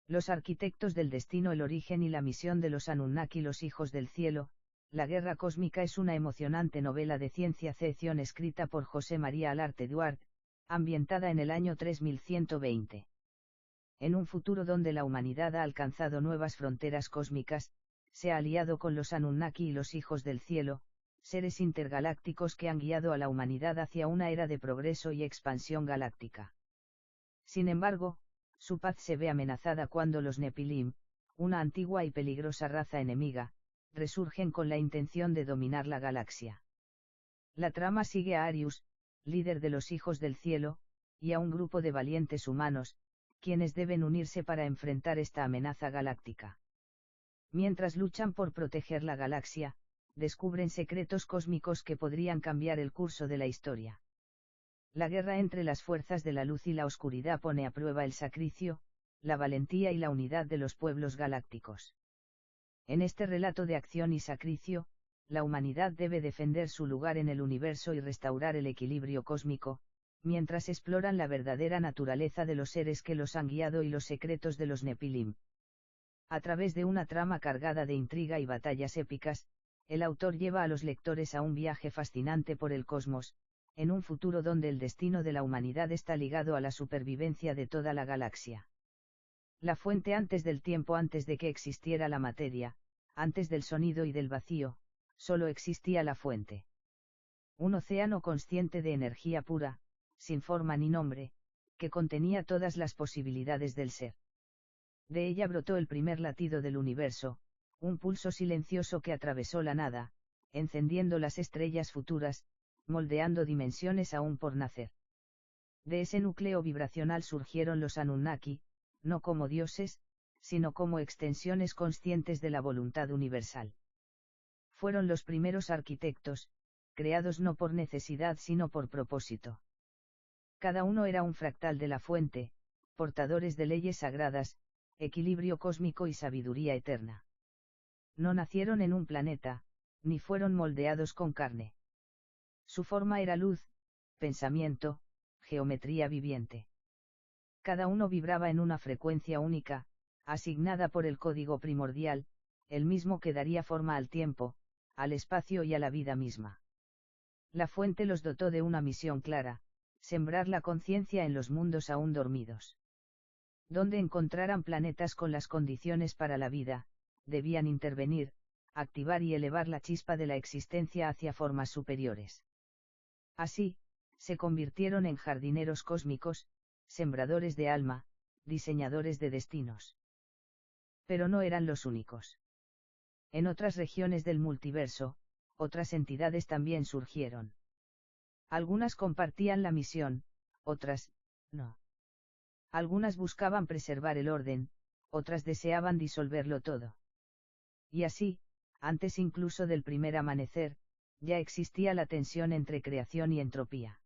Los arquitectos del destino, el origen y la misión de los Anunnaki, los hijos del cielo. La Guerra Cósmica es una emocionante novela de ciencia ficción escrita por José María Alarte Duart, ambientada en el año 3120. En un futuro donde la humanidad ha alcanzado nuevas fronteras cósmicas, se ha aliado con los Anunnaki y los hijos del cielo, seres intergalácticos que han guiado a la humanidad hacia una era de progreso y expansión galáctica. Sin embargo, su paz se ve amenazada cuando los Nepilim, una antigua y peligrosa raza enemiga, resurgen con la intención de dominar la galaxia. La trama sigue a Arius, líder de los hijos del cielo, y a un grupo de valientes humanos, quienes deben unirse para enfrentar esta amenaza galáctica. Mientras luchan por proteger la galaxia, descubren secretos cósmicos que podrían cambiar el curso de la historia. La guerra entre las fuerzas de la luz y la oscuridad pone a prueba el sacrificio, la valentía y la unidad de los pueblos galácticos. En este relato de acción y sacrificio, la humanidad debe defender su lugar en el universo y restaurar el equilibrio cósmico, mientras exploran la verdadera naturaleza de los seres que los han guiado y los secretos de los Nepilim. A través de una trama cargada de intriga y batallas épicas, el autor lleva a los lectores a un viaje fascinante por el cosmos, en un futuro donde el destino de la humanidad está ligado a la supervivencia de toda la galaxia. La fuente antes del tiempo, antes de que existiera la materia, antes del sonido y del vacío, solo existía la fuente. Un océano consciente de energía pura, sin forma ni nombre, que contenía todas las posibilidades del ser. De ella brotó el primer latido del universo, un pulso silencioso que atravesó la nada, encendiendo las estrellas futuras, moldeando dimensiones aún por nacer. De ese núcleo vibracional surgieron los Anunnaki, no como dioses, sino como extensiones conscientes de la voluntad universal. Fueron los primeros arquitectos, creados no por necesidad sino por propósito. Cada uno era un fractal de la fuente, portadores de leyes sagradas, equilibrio cósmico y sabiduría eterna. No nacieron en un planeta, ni fueron moldeados con carne. Su forma era luz, pensamiento, geometría viviente. Cada uno vibraba en una frecuencia única, asignada por el código primordial, el mismo que daría forma al tiempo, al espacio y a la vida misma. La fuente los dotó de una misión clara: sembrar la conciencia en los mundos aún dormidos. Donde encontraran planetas con las condiciones para la vida, debían intervenir, activar y elevar la chispa de la existencia hacia formas superiores. Así, se convirtieron en jardineros cósmicos, sembradores de alma, diseñadores de destinos. Pero no eran los únicos. En otras regiones del multiverso, otras entidades también surgieron. Algunas compartían la misión, otras, no. Algunas buscaban preservar el orden, otras deseaban disolverlo todo. Y así, antes incluso del primer amanecer, ya existía la tensión entre creación y entropía.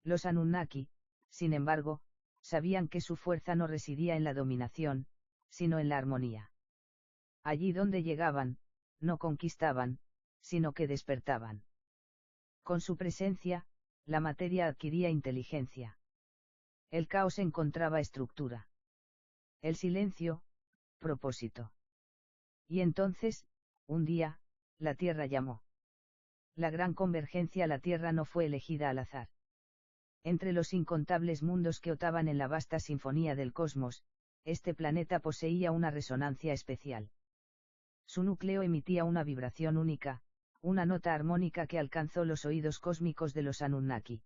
Los Anunnaki, sin embargo, sabían que su fuerza no residía en la dominación, sino en la armonía. Allí donde llegaban, no conquistaban, sino que despertaban. Con su presencia, la materia adquiría inteligencia. El caos encontraba estructura. El silencio, propósito. Y entonces, un día, la Tierra llamó. La gran convergencia. La Tierra no fue elegida al azar. Entre los incontables mundos que otaban en la vasta sinfonía del cosmos, este planeta poseía una resonancia especial. Su núcleo emitía una vibración única, una nota armónica que alcanzó los oídos cósmicos de los Anunnaki.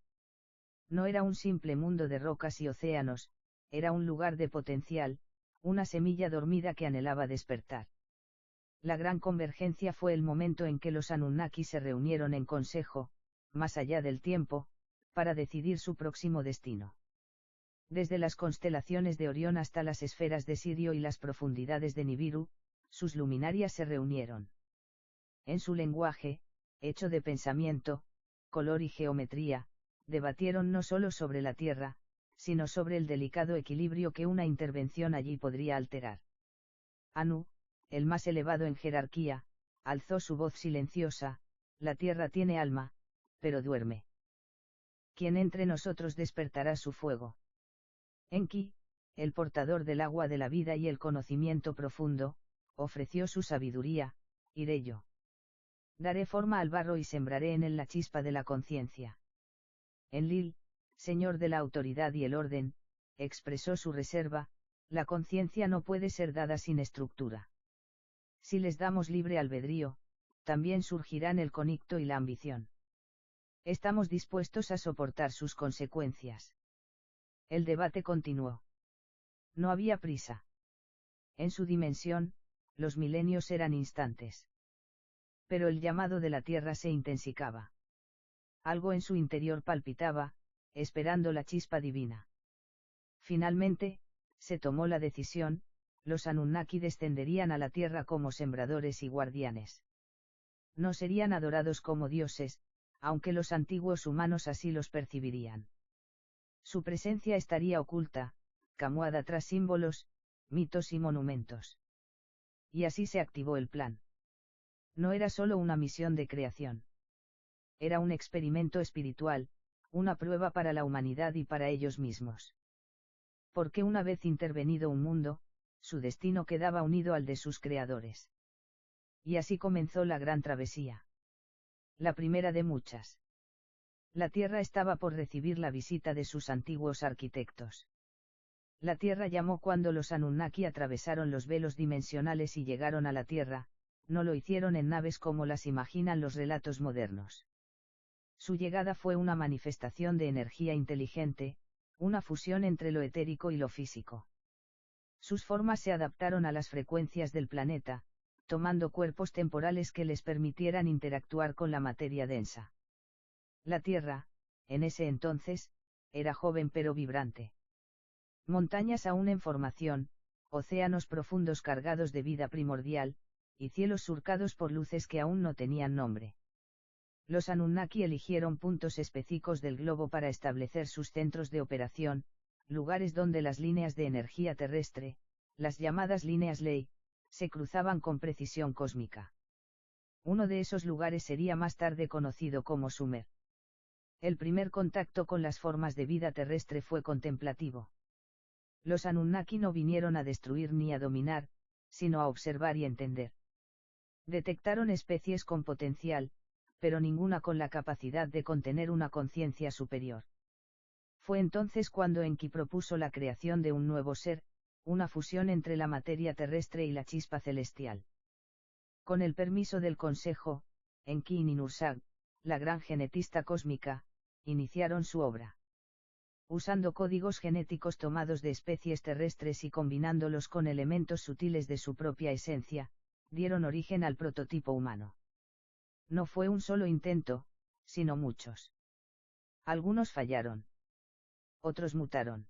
No era un simple mundo de rocas y océanos, era un lugar de potencial, una semilla dormida que anhelaba despertar. La gran convergencia fue el momento en que los Anunnaki se reunieron en consejo, más allá del tiempo, para decidir su próximo destino. Desde las constelaciones de Orión hasta las esferas de Sirio y las profundidades de Nibiru, sus luminarias se reunieron. En su lenguaje, hecho de pensamiento, color y geometría, debatieron no solo sobre la Tierra, sino sobre el delicado equilibrio que una intervención allí podría alterar. Anu, el más elevado en jerarquía, alzó su voz silenciosa: la Tierra tiene alma, pero duerme. ¿Quién entre nosotros despertará su fuego? Enki, el portador del agua de la vida y el conocimiento profundo, ofreció su sabiduría: iré yo. Daré forma al barro y sembraré en él la chispa de la conciencia. Enlil, señor de la autoridad y el orden, expresó su reserva: la conciencia no puede ser dada sin estructura. Si les damos libre albedrío, también surgirán el conicto y la ambición. Estamos dispuestos a soportar sus consecuencias. El debate continuó. No había prisa. En su dimensión, los milenios eran instantes. Pero el llamado de la tierra se intensicaba. Algo en su interior palpitaba, esperando la chispa divina. Finalmente, se tomó la decisión: los Anunnaki descenderían a la tierra como sembradores y guardianes. No serían adorados como dioses, aunque los antiguos humanos así los percibirían. Su presencia estaría oculta, camuflada tras símbolos, mitos y monumentos. Y así se activó el plan. No era solo una misión de creación. Era un experimento espiritual, una prueba para la humanidad y para ellos mismos. Porque una vez intervenido un mundo, su destino quedaba unido al de sus creadores. Y así comenzó la gran travesía. La primera de muchas. La Tierra estaba por recibir la visita de sus antiguos arquitectos. La Tierra llamó cuando los Anunnaki atravesaron los velos dimensionales y llegaron a la Tierra. No lo hicieron en naves como las imaginan los relatos modernos. Su llegada fue una manifestación de energía inteligente, una fusión entre lo etérico y lo físico. Sus formas se adaptaron a las frecuencias del planeta, tomando cuerpos temporales que les permitieran interactuar con la materia densa. La Tierra, en ese entonces, era joven pero vibrante. Montañas aún en formación, océanos profundos cargados de vida primordial, y cielos surcados por luces que aún no tenían nombre. Los Anunnaki eligieron puntos específicos del globo para establecer sus centros de operación, lugares donde las líneas de energía terrestre, las llamadas líneas ley, se cruzaban con precisión cósmica. Uno de esos lugares sería más tarde conocido como Sumer. El primer contacto con las formas de vida terrestre fue contemplativo. Los Anunnaki no vinieron a destruir ni a dominar, sino a observar y entender. Detectaron especies con potencial, pero ninguna con la capacidad de contener una conciencia superior. Fue entonces cuando Enki propuso la creación de un nuevo ser, una fusión entre la materia terrestre y la chispa celestial. Con el permiso del Consejo, Enki y Ninursag, la gran genetista cósmica, iniciaron su obra. Usando códigos genéticos tomados de especies terrestres y combinándolos con elementos sutiles de su propia esencia, dieron origen al prototipo humano. No fue un solo intento, sino muchos. Algunos fallaron. Otros mutaron.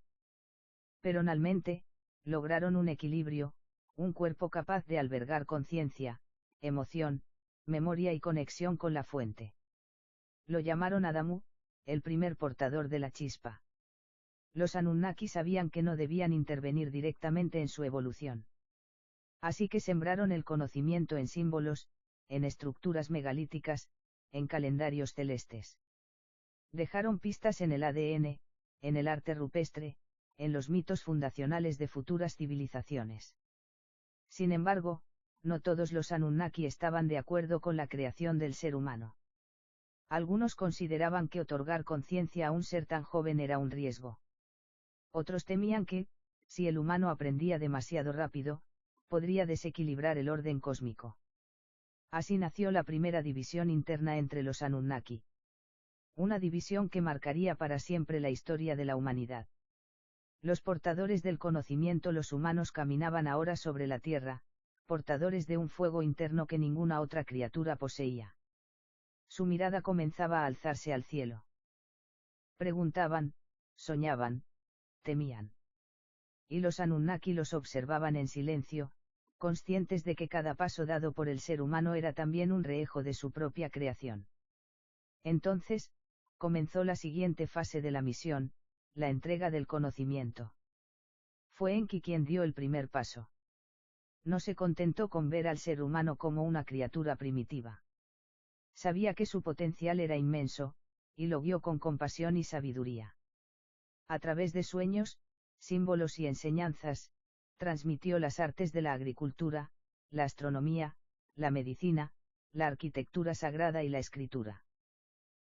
Personalmente, lograron un equilibrio, un cuerpo capaz de albergar conciencia, emoción, memoria y conexión con la fuente. Lo llamaron Adamu, el primer portador de la chispa. Los Anunnaki sabían que no debían intervenir directamente en su evolución. Así que sembraron el conocimiento en símbolos, en estructuras megalíticas, en calendarios celestes. Dejaron pistas en el ADN, en el arte rupestre, en los mitos fundacionales de futuras civilizaciones. Sin embargo, no todos los Anunnaki estaban de acuerdo con la creación del ser humano. Algunos consideraban que otorgar conciencia a un ser tan joven era un riesgo. Otros temían que, si el humano aprendía demasiado rápido, podría desequilibrar el orden cósmico. Así nació la primera división interna entre los Anunnaki. Una división que marcaría para siempre la historia de la humanidad. Los portadores del conocimiento, los humanos, caminaban ahora sobre la tierra, portadores de un fuego interno que ninguna otra criatura poseía. Su mirada comenzaba a alzarse al cielo. Preguntaban, soñaban, temían. Y los Anunnaki los observaban en silencio, conscientes de que cada paso dado por el ser humano era también un reejo de su propia creación. Entonces, comenzó la siguiente fase de la misión, la entrega del conocimiento. Fue Enki quien dio el primer paso. No se contentó con ver al ser humano como una criatura primitiva. Sabía que su potencial era inmenso, y lo guió con compasión y sabiduría. A través de sueños, símbolos y enseñanzas, transmitió las artes de la agricultura, la astronomía, la medicina, la arquitectura sagrada y la escritura.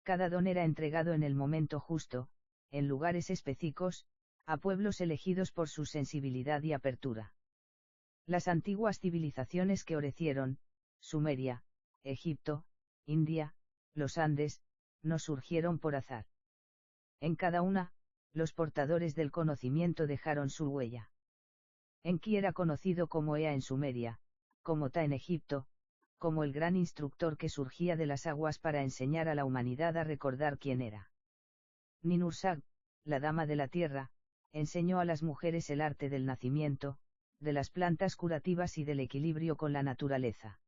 Cada don era entregado en el momento justo, en lugares específicos, a pueblos elegidos por su sensibilidad y apertura. Las antiguas civilizaciones que florecieron, Sumeria, Egipto, India, los Andes, no surgieron por azar. En cada una, los portadores del conocimiento dejaron su huella. Enki era conocido como Ea en Sumeria, como Ta en Egipto, como el gran instructor que surgía de las aguas para enseñar a la humanidad a recordar quién era. Ninursag, la dama de la tierra, enseñó a las mujeres el arte del nacimiento, de las plantas curativas y del equilibrio con la naturaleza.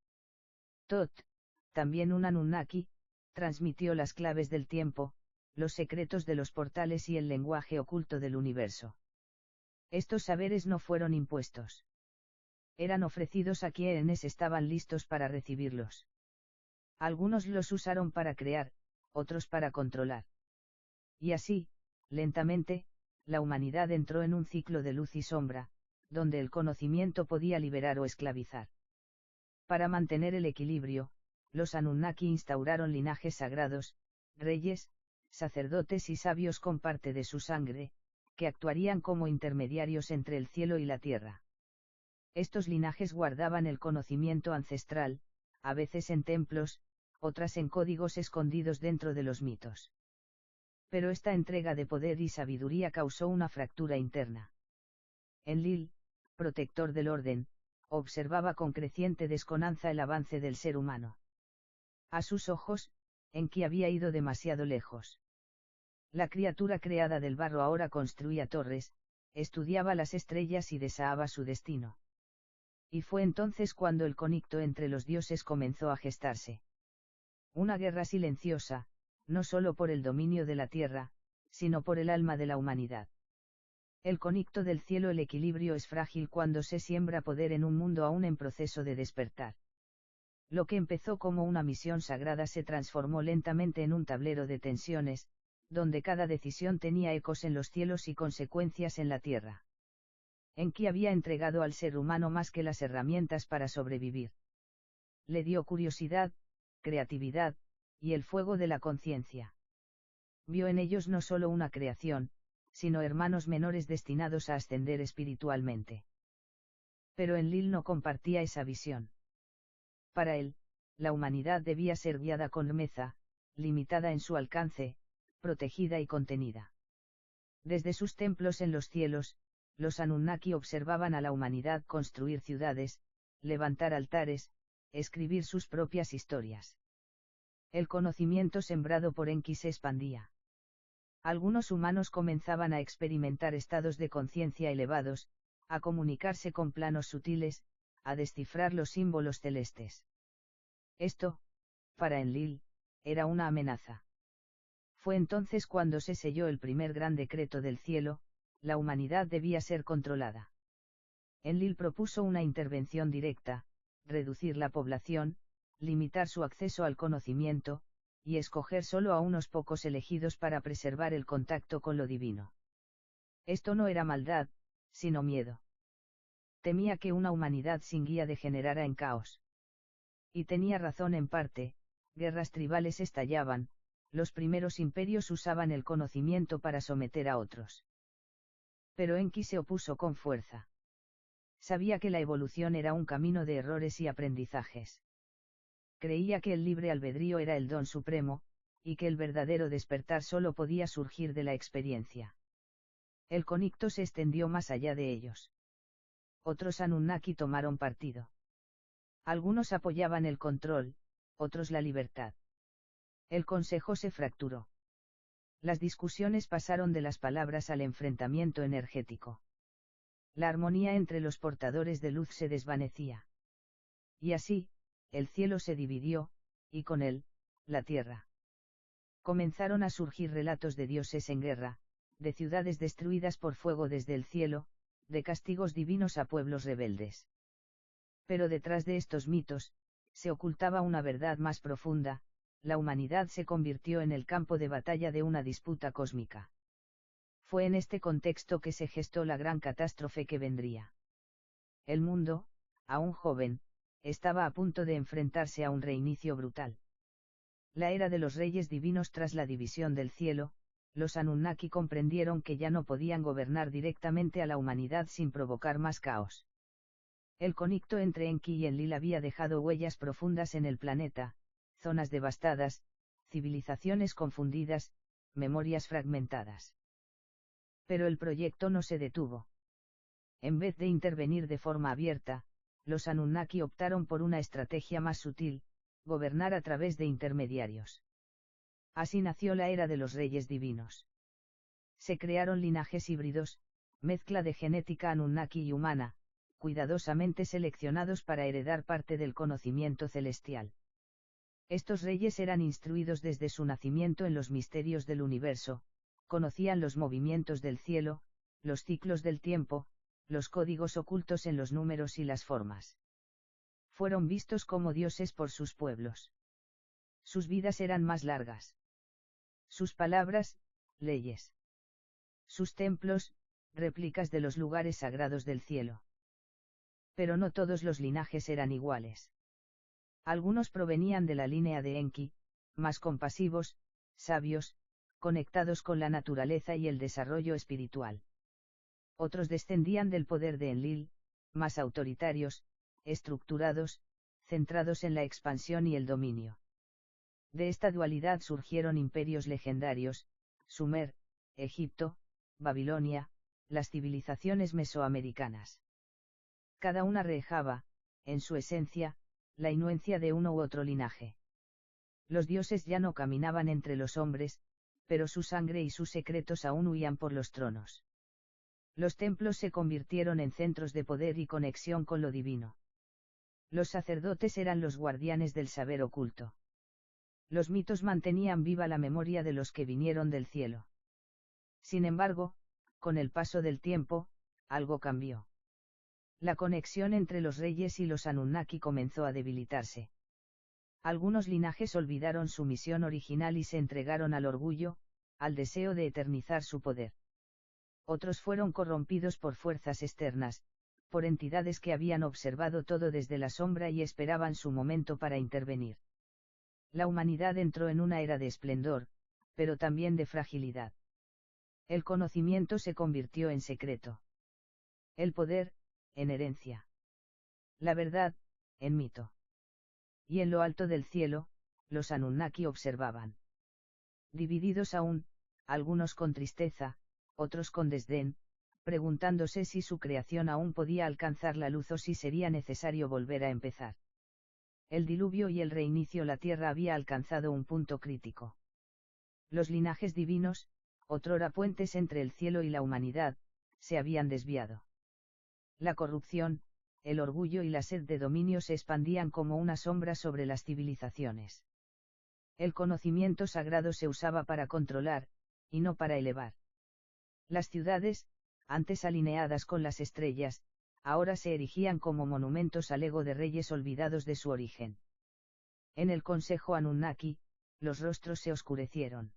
Tot, también un Anunnaki, transmitió las claves del tiempo, los secretos de los portales y el lenguaje oculto del universo. Estos saberes no fueron impuestos. Eran ofrecidos a quienes estaban listos para recibirlos. Algunos los usaron para crear, otros para controlar. Y así, lentamente, la humanidad entró en un ciclo de luz y sombra, donde el conocimiento podía liberar o esclavizar. Para mantener el equilibrio, los Anunnaki instauraron linajes sagrados, reyes, sacerdotes y sabios con parte de su sangre, que actuarían como intermediarios entre el cielo y la tierra. Estos linajes guardaban el conocimiento ancestral, a veces en templos, otras en códigos escondidos dentro de los mitos. Pero esta entrega de poder y sabiduría causó una fractura interna. Enlil, protector del orden, observaba con creciente desconfianza el avance del ser humano. A sus ojos, Enki había ido demasiado lejos. La criatura creada del barro ahora construía torres, estudiaba las estrellas y deseaba su destino. Y fue entonces cuando el conflicto entre los dioses comenzó a gestarse. Una guerra silenciosa, no solo por el dominio de la tierra, sino por el alma de la humanidad. El conflicto del cielo. El equilibrio es frágil cuando se siembra poder en un mundo aún en proceso de despertar. Lo que empezó como una misión sagrada se transformó lentamente en un tablero de tensiones, donde cada decisión tenía ecos en los cielos y consecuencias en la tierra. Enki había entregado al ser humano más que las herramientas para sobrevivir. Le dio curiosidad, creatividad, y el fuego de la conciencia. Vio en ellos no solo una creación, sino hermanos menores destinados a ascender espiritualmente. Pero Enlil no compartía esa visión. Para él, la humanidad debía ser guiada con firmeza, limitada en su alcance, protegida y contenida. Desde sus templos en los cielos, los Anunnaki observaban a la humanidad construir ciudades, levantar altares, escribir sus propias historias. El conocimiento sembrado por Enki se expandía. Algunos humanos comenzaban a experimentar estados de conciencia elevados, a comunicarse con planos sutiles, a descifrar los símbolos celestes. Esto, para Enlil, era una amenaza. Fue entonces cuando se selló el primer gran decreto del cielo: la humanidad debía ser controlada. Enlil propuso una intervención directa: reducir la población, limitar su acceso al conocimiento, y escoger solo a unos pocos elegidos para preservar el contacto con lo divino. Esto no era maldad, sino miedo. Temía que una humanidad sin guía degenerara en caos. Y tenía razón en parte: guerras tribales estallaban, los primeros imperios usaban el conocimiento para someter a otros. Pero Enki se opuso con fuerza. Sabía que la evolución era un camino de errores y aprendizajes. Creía que el libre albedrío era el don supremo, y que el verdadero despertar solo podía surgir de la experiencia. El conflicto se extendió más allá de ellos. Otros Anunnaki tomaron partido. Algunos apoyaban el control, otros la libertad. El consejo se fracturó. Las discusiones pasaron de las palabras al enfrentamiento energético. La armonía entre los portadores de luz se desvanecía. Y así, el cielo se dividió, y con él, la tierra. Comenzaron a surgir relatos de dioses en guerra, de ciudades destruidas por fuego desde el cielo, de castigos divinos a pueblos rebeldes. Pero detrás de estos mitos, se ocultaba una verdad más profunda: la humanidad se convirtió en el campo de batalla de una disputa cósmica. Fue en este contexto que se gestó la gran catástrofe que vendría. El mundo, aún joven, estaba a punto de enfrentarse a un reinicio brutal. La era de los reyes divinos. Tras la división del cielo, los Anunnaki comprendieron que ya no podían gobernar directamente a la humanidad sin provocar más caos. El conflicto entre Enki y Enlil había dejado huellas profundas en el planeta, zonas devastadas, civilizaciones confundidas, memorias fragmentadas. Pero el proyecto no se detuvo. En vez de intervenir de forma abierta, los Anunnaki optaron por una estrategia más sutil: gobernar a través de intermediarios. Así nació la era de los reyes divinos. Se crearon linajes híbridos, mezcla de genética Anunnaki y humana, cuidadosamente seleccionados para heredar parte del conocimiento celestial. Estos reyes eran instruidos desde su nacimiento en los misterios del universo, conocían los movimientos del cielo, los ciclos del tiempo, los códigos ocultos en los números y las formas. Fueron vistos como dioses por sus pueblos. Sus vidas eran más largas. Sus palabras, leyes. Sus templos, réplicas de los lugares sagrados del cielo. Pero no todos los linajes eran iguales. Algunos provenían de la línea de Enki, más compasivos, sabios, conectados con la naturaleza y el desarrollo espiritual. Otros descendían del poder de Enlil, más autoritarios, estructurados, centrados en la expansión y el dominio. De esta dualidad surgieron imperios legendarios: Sumer, Egipto, Babilonia, las civilizaciones mesoamericanas. Cada una reflejaba, en su esencia, la influencia de uno u otro linaje. Los dioses ya no caminaban entre los hombres, pero su sangre y sus secretos aún huían por los tronos. Los templos se convirtieron en centros de poder y conexión con lo divino. Los sacerdotes eran los guardianes del saber oculto. Los mitos mantenían viva la memoria de los que vinieron del cielo. Sin embargo, con el paso del tiempo, algo cambió. La conexión entre los reyes y los Anunnaki comenzó a debilitarse. Algunos linajes olvidaron su misión original y se entregaron al orgullo, al deseo de eternizar su poder. Otros fueron corrompidos por fuerzas externas, por entidades que habían observado todo desde la sombra y esperaban su momento para intervenir. La humanidad entró en una era de esplendor, pero también de fragilidad. El conocimiento se convirtió en secreto. El poder, en herencia. La verdad, en mito. Y en lo alto del cielo, los Anunnaki observaban. Divididos aún, algunos con tristeza, otros con desdén, preguntándose si su creación aún podía alcanzar la luz o si sería necesario volver a empezar. El diluvio y el reinicio. La tierra había alcanzado un punto crítico. Los linajes divinos, otrora puentes entre el cielo y la humanidad, se habían desviado. La corrupción, el orgullo y la sed de dominio se expandían como una sombra sobre las civilizaciones. El conocimiento sagrado se usaba para controlar, y no para elevar. Las ciudades, antes alineadas con las estrellas, ahora se erigían como monumentos al ego de reyes olvidados de su origen. En el Consejo Anunnaki, los rostros se oscurecieron.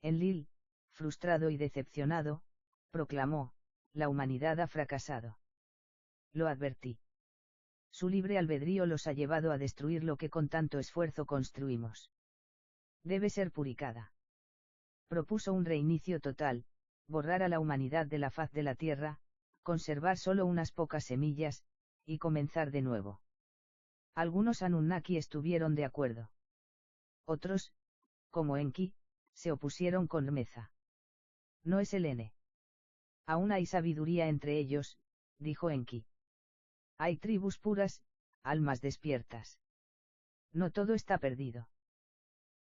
Enlil, frustrado y decepcionado, proclamó: la humanidad ha fracasado. Lo advertí. Su libre albedrío los ha llevado a destruir lo que con tanto esfuerzo construimos. Debe ser purificada. Propuso un reinicio total: borrar a la humanidad de la faz de la tierra, conservar solo unas pocas semillas, y comenzar de nuevo. Algunos Anunnaki estuvieron de acuerdo. Otros, como Enki, se opusieron con firmeza. No es el N. Aún hay sabiduría entre ellos, dijo Enki. Hay tribus puras, almas despiertas. No todo está perdido.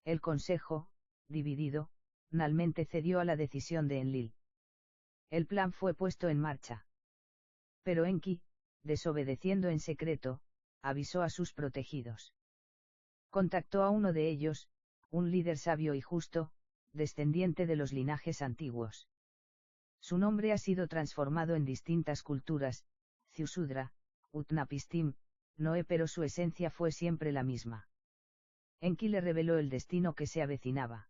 El consejo, dividido, finalmente cedió a la decisión de Enlil. El plan fue puesto en marcha. Pero Enki, desobedeciendo en secreto, avisó a sus protegidos. Contactó a uno de ellos, un líder sabio y justo, descendiente de los linajes antiguos. Su nombre ha sido transformado en distintas culturas: Ziusudra, Utnapishtim, Noé, pero su esencia fue siempre la misma. Enki le reveló el destino que se avecinaba.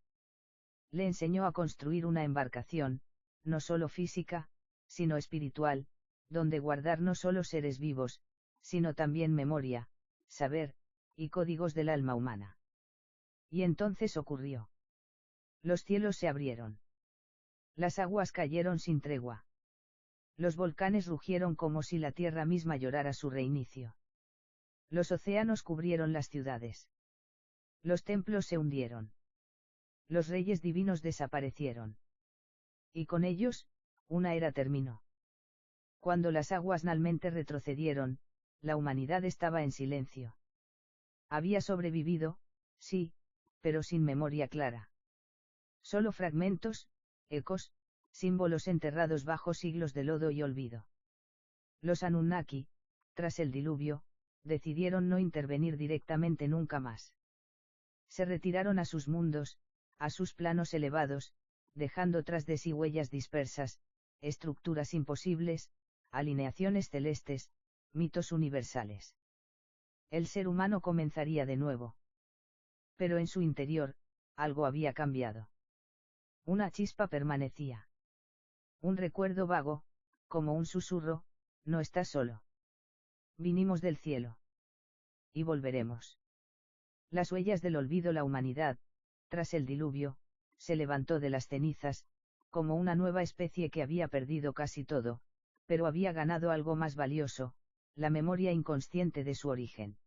Le enseñó a construir una embarcación, no solo física, sino espiritual, donde guardar no solo seres vivos, sino también memoria, saber, y códigos del alma humana. Y entonces ocurrió. Los cielos se abrieron. Las aguas cayeron sin tregua. Los volcanes rugieron como si la tierra misma llorara su reinicio. Los océanos cubrieron las ciudades. Los templos se hundieron. Los reyes divinos desaparecieron. Y con ellos, una era terminó. Cuando las aguas finalmente retrocedieron, la humanidad estaba en silencio. Había sobrevivido, sí, pero sin memoria clara. Solo fragmentos, ecos, símbolos enterrados bajo siglos de lodo y olvido. Los Anunnaki, tras el diluvio, decidieron no intervenir directamente nunca más. Se retiraron a sus mundos, a sus planos elevados, dejando tras de sí huellas dispersas, estructuras imposibles, alineaciones celestes, mitos universales. El ser humano comenzaría de nuevo. Pero en su interior, algo había cambiado. Una chispa permanecía. Un recuerdo vago, como un susurro, no estás solo. Vinimos del cielo. Y volveremos. Las huellas del olvido. La humanidad, tras el diluvio, se levantó de las cenizas, como una nueva especie que había perdido casi todo, pero había ganado algo más valioso, la memoria inconsciente de su origen.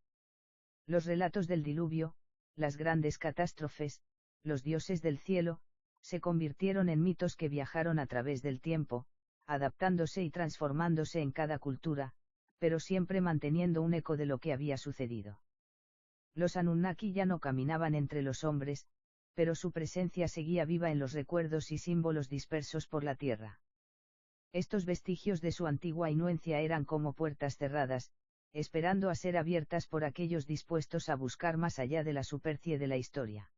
Los relatos del diluvio, las grandes catástrofes, los dioses del cielo, se convirtieron en mitos que viajaron a través del tiempo, adaptándose y transformándose en cada cultura, pero siempre manteniendo un eco de lo que había sucedido. Los Anunnaki ya no caminaban entre los hombres, pero su presencia seguía viva en los recuerdos y símbolos dispersos por la tierra. Estos vestigios de su antigua inuencia eran como puertas cerradas, esperando a ser abiertas por aquellos dispuestos a buscar más allá de la superficie de la historia.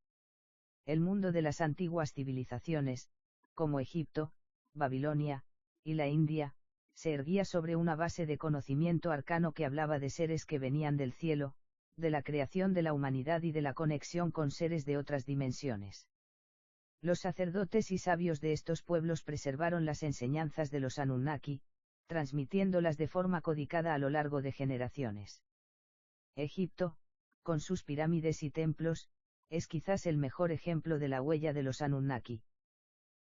El mundo de las antiguas civilizaciones, como Egipto, Babilonia, y la India, se erguía sobre una base de conocimiento arcano que hablaba de seres que venían del cielo, de la creación de la humanidad y de la conexión con seres de otras dimensiones. Los sacerdotes y sabios de estos pueblos preservaron las enseñanzas de los Anunnaki, transmitiéndolas de forma codicada a lo largo de generaciones. Egipto, con sus pirámides y templos, es quizás el mejor ejemplo de la huella de los Anunnaki.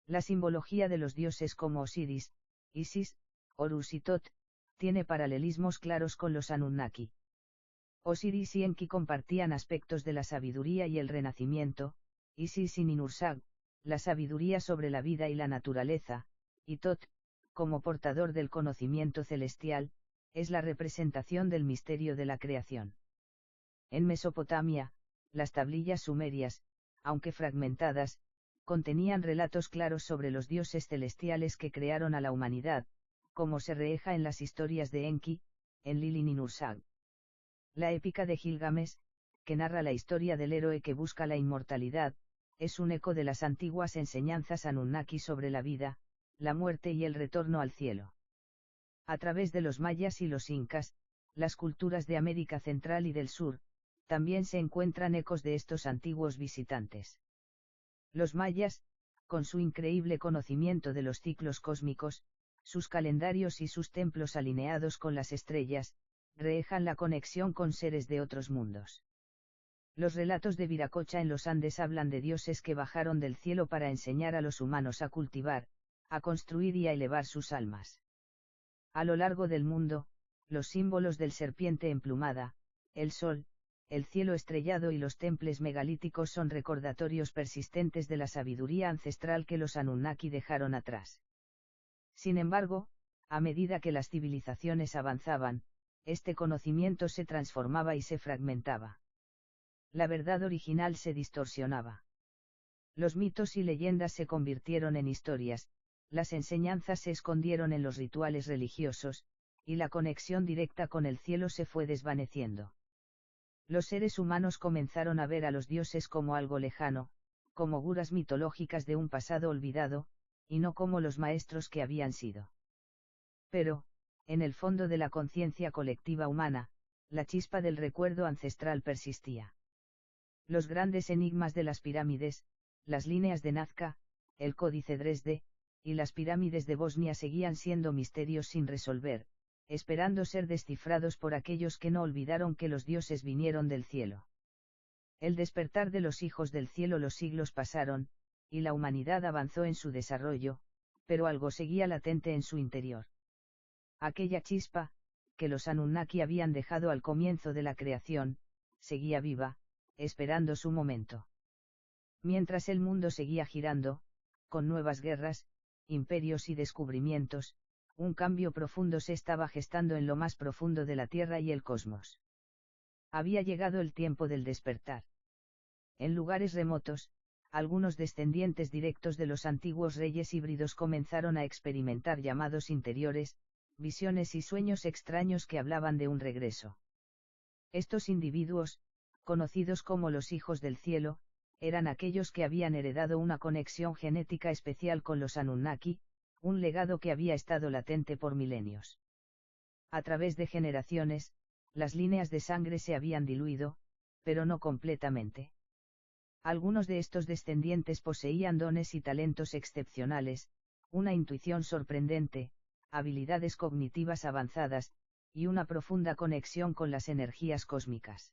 La simbología de los dioses como Osiris, Isis, Horus y Tot, tiene paralelismos claros con los Anunnaki. Osiris y Enki compartían aspectos de la sabiduría y el renacimiento, Isis y Ninursag, la sabiduría sobre la vida y la naturaleza, y Tot, como portador del conocimiento celestial, es la representación del misterio de la creación. En Mesopotamia, las tablillas sumerias, aunque fragmentadas, contenían relatos claros sobre los dioses celestiales que crearon a la humanidad, como se refleja en las historias de Enki, Enlil y Ninursag. La épica de Gilgamesh, que narra la historia del héroe que busca la inmortalidad, es un eco de las antiguas enseñanzas Anunnaki sobre la vida, la muerte y el retorno al cielo. A través de los mayas y los incas, las culturas de América Central y del Sur, también se encuentran ecos de estos antiguos visitantes. Los mayas, con su increíble conocimiento de los ciclos cósmicos, sus calendarios y sus templos alineados con las estrellas, reflejan la conexión con seres de otros mundos. Los relatos de Viracocha en los Andes hablan de dioses que bajaron del cielo para enseñar a los humanos a cultivar, a construir y a elevar sus almas. A lo largo del mundo, los símbolos del serpiente emplumada, el sol, el cielo estrellado y los templos megalíticos son recordatorios persistentes de la sabiduría ancestral que los Anunnaki dejaron atrás. Sin embargo, a medida que las civilizaciones avanzaban, este conocimiento se transformaba y se fragmentaba. La verdad original se distorsionaba. Los mitos y leyendas se convirtieron en historias, las enseñanzas se escondieron en los rituales religiosos, y la conexión directa con el cielo se fue desvaneciendo. Los seres humanos comenzaron a ver a los dioses como algo lejano, como figuras mitológicas de un pasado olvidado, y no como los maestros que habían sido. Pero, en el fondo de la conciencia colectiva humana, la chispa del recuerdo ancestral persistía. Los grandes enigmas de las pirámides, las líneas de Nazca, el Códice Dresde, y las pirámides de Bosnia seguían siendo misterios sin resolver, esperando ser descifrados por aquellos que no olvidaron que los dioses vinieron del cielo. El despertar de los hijos del cielo. Los siglos pasaron, y la humanidad avanzó en su desarrollo, pero algo seguía latente en su interior. Aquella chispa, que los Anunnaki habían dejado al comienzo de la creación, seguía viva, esperando su momento. Mientras el mundo seguía girando, con nuevas guerras, imperios y descubrimientos, un cambio profundo se estaba gestando en lo más profundo de la Tierra y el cosmos. Había llegado el tiempo del despertar. En lugares remotos, algunos descendientes directos de los antiguos reyes híbridos comenzaron a experimentar llamados interiores, visiones y sueños extraños que hablaban de un regreso. Estos individuos, conocidos como los hijos del cielo, eran aquellos que habían heredado una conexión genética especial con los Anunnaki, un legado que había estado latente por milenios. A través de generaciones, las líneas de sangre se habían diluido, pero no completamente. Algunos de estos descendientes poseían dones y talentos excepcionales, una intuición sorprendente, habilidades cognitivas avanzadas, y una profunda conexión con las energías cósmicas.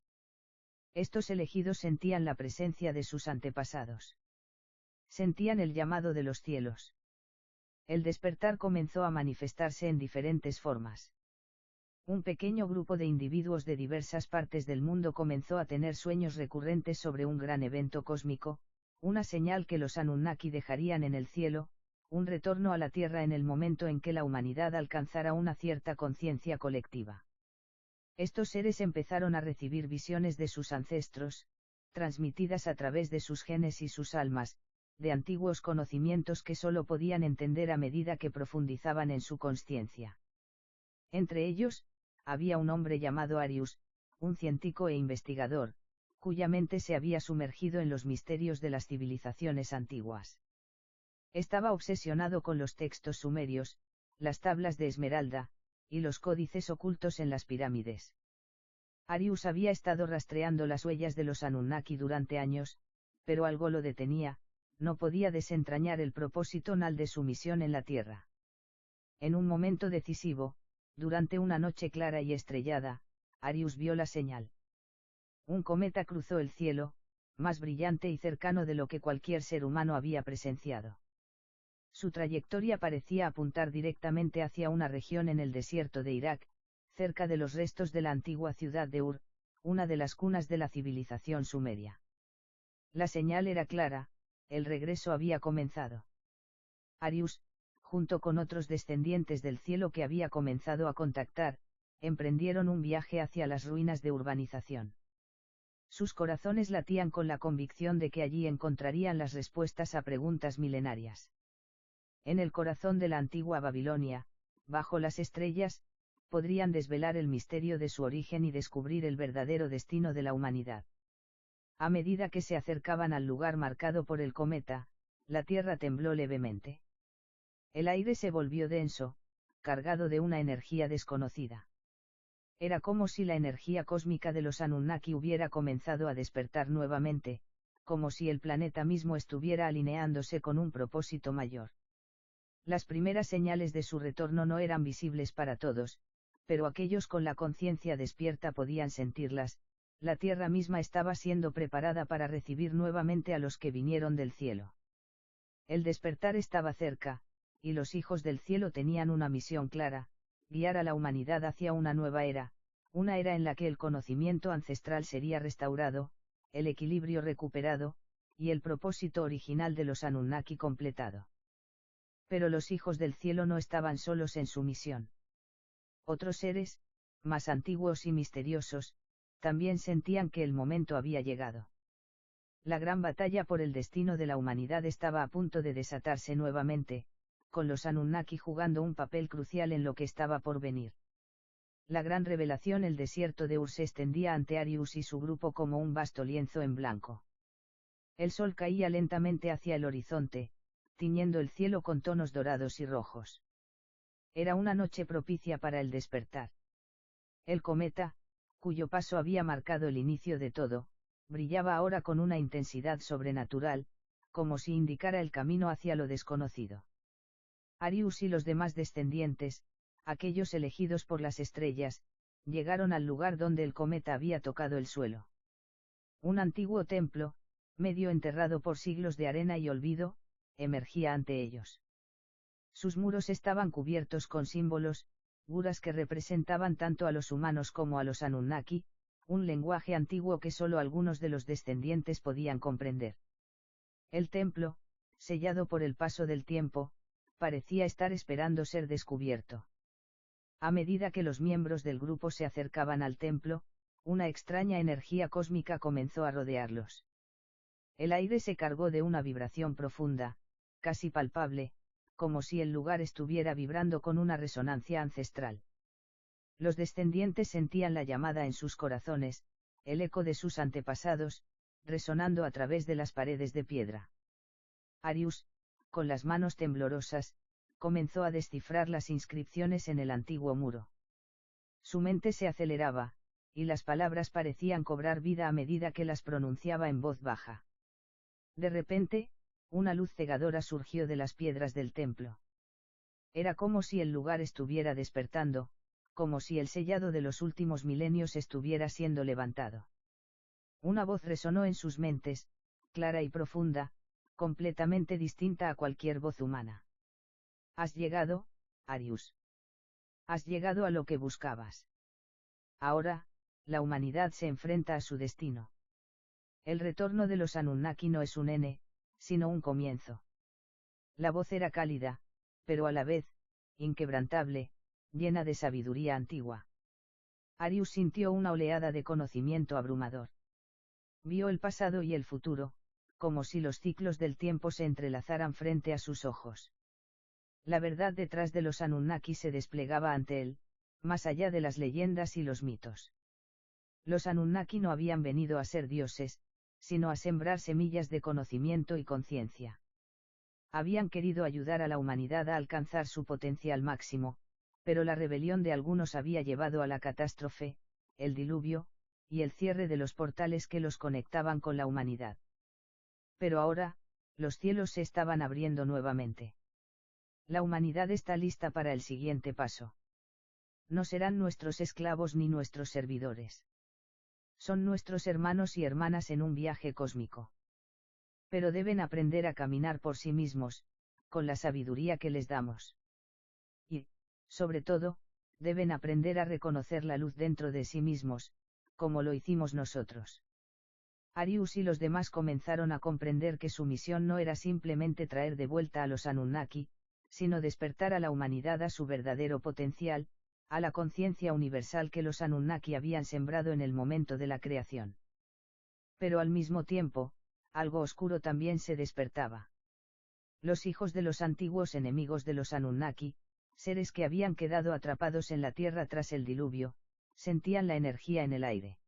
Estos elegidos sentían la presencia de sus antepasados. Sentían el llamado de los cielos. El despertar comenzó a manifestarse en diferentes formas. Un pequeño grupo de individuos de diversas partes del mundo comenzó a tener sueños recurrentes sobre un gran evento cósmico, una señal que los Anunnaki dejarían en el cielo, un retorno a la Tierra en el momento en que la humanidad alcanzara una cierta conciencia colectiva. Estos seres empezaron a recibir visiones de sus ancestros, transmitidas a través de sus genes y sus almas, de antiguos conocimientos que solo podían entender a medida que profundizaban en su consciencia. Entre ellos, había un hombre llamado Arius, un científico e investigador, cuya mente se había sumergido en los misterios de las civilizaciones antiguas. Estaba obsesionado con los textos sumerios, las tablas de esmeralda, y los códices ocultos en las pirámides. Arius había estado rastreando las huellas de los Anunnaki durante años, pero algo lo detenía, no podía desentrañar el propósito final de su misión en la Tierra. En un momento decisivo, durante una noche clara y estrellada, Arius vio la señal. Un cometa cruzó el cielo, más brillante y cercano de lo que cualquier ser humano había presenciado. Su trayectoria parecía apuntar directamente hacia una región en el desierto de Irak, cerca de los restos de la antigua ciudad de Ur, una de las cunas de la civilización sumeria. La señal era clara, el regreso había comenzado. Arius, junto con otros descendientes del cielo que había comenzado a contactar, emprendieron un viaje hacia las ruinas de urbanización. Sus corazones latían con la convicción de que allí encontrarían las respuestas a preguntas milenarias. En el corazón de la antigua Babilonia, bajo las estrellas, podrían desvelar el misterio de su origen y descubrir el verdadero destino de la humanidad. A medida que se acercaban al lugar marcado por el cometa, la tierra tembló levemente. El aire se volvió denso, cargado de una energía desconocida. Era como si la energía cósmica de los Anunnaki hubiera comenzado a despertar nuevamente, como si el planeta mismo estuviera alineándose con un propósito mayor. Las primeras señales de su retorno no eran visibles para todos, pero aquellos con la conciencia despierta podían sentirlas. La tierra misma estaba siendo preparada para recibir nuevamente a los que vinieron del cielo. El despertar estaba cerca, y los hijos del cielo tenían una misión clara: guiar a la humanidad hacia una nueva era, una era en la que el conocimiento ancestral sería restaurado, el equilibrio recuperado, y el propósito original de los Anunnaki completado. Pero los hijos del cielo no estaban solos en su misión. Otros seres, más antiguos y misteriosos, también sentían que el momento había llegado. La gran batalla por el destino de la humanidad estaba a punto de desatarse nuevamente, con los Anunnaki jugando un papel crucial en lo que estaba por venir. La gran revelación: el desierto de Ur se extendía ante Arius y su grupo como un vasto lienzo en blanco. El sol caía lentamente hacia el horizonte, tiñendo el cielo con tonos dorados y rojos. Era una noche propicia para el despertar. El cometa, cuyo paso había marcado el inicio de todo, brillaba ahora con una intensidad sobrenatural, como si indicara el camino hacia lo desconocido. Arius y los demás descendientes, aquellos elegidos por las estrellas, llegaron al lugar donde el cometa había tocado el suelo. Un antiguo templo, medio enterrado por siglos de arena y olvido, emergía ante ellos. Sus muros estaban cubiertos con símbolos, guras que representaban tanto a los humanos como a los Anunnaki, un lenguaje antiguo que solo algunos de los descendientes podían comprender. El templo, sellado por el paso del tiempo, parecía estar esperando ser descubierto. A medida que los miembros del grupo se acercaban al templo, una extraña energía cósmica comenzó a rodearlos. El aire se cargó de una vibración profunda, casi palpable, como si el lugar estuviera vibrando con una resonancia ancestral. Los descendientes sentían la llamada en sus corazones, el eco de sus antepasados, resonando a través de las paredes de piedra. Arius, con las manos temblorosas, comenzó a descifrar las inscripciones en el antiguo muro. Su mente se aceleraba, y las palabras parecían cobrar vida a medida que las pronunciaba en voz baja. De repente, una luz cegadora surgió de las piedras del templo. Era como si el lugar estuviera despertando, como si el sellado de los últimos milenios estuviera siendo levantado. Una voz resonó en sus mentes, clara y profunda, completamente distinta a cualquier voz humana. Has llegado, Arius. Has llegado a lo que buscabas. Ahora, la humanidad se enfrenta a su destino. El retorno de los Anunnaki no es un N, sino un comienzo. La voz era cálida, pero a la vez, inquebrantable, llena de sabiduría antigua. Arius sintió una oleada de conocimiento abrumador. Vio el pasado y el futuro, como si los ciclos del tiempo se entrelazaran frente a sus ojos. La verdad detrás de los Anunnaki se desplegaba ante él, más allá de las leyendas y los mitos. Los Anunnaki no habían venido a ser dioses, sino a sembrar semillas de conocimiento y conciencia. Habían querido ayudar a la humanidad a alcanzar su potencial máximo, pero la rebelión de algunos había llevado a la catástrofe, el diluvio, y el cierre de los portales que los conectaban con la humanidad. Pero ahora, los cielos se estaban abriendo nuevamente. La humanidad está lista para el siguiente paso. No serán nuestros esclavos ni nuestros servidores. Son nuestros hermanos y hermanas en un viaje cósmico. Pero deben aprender a caminar por sí mismos, con la sabiduría que les damos. Y, sobre todo, deben aprender a reconocer la luz dentro de sí mismos, como lo hicimos nosotros. Arius y los demás comenzaron a comprender que su misión no era simplemente traer de vuelta a los Anunnaki, sino despertar a la humanidad a su verdadero potencial, a la conciencia universal que los Anunnaki habían sembrado en el momento de la creación. Pero al mismo tiempo, algo oscuro también se despertaba. Los hijos de los antiguos enemigos de los Anunnaki, seres que habían quedado atrapados en la tierra tras el diluvio, sentían la energía en el aire.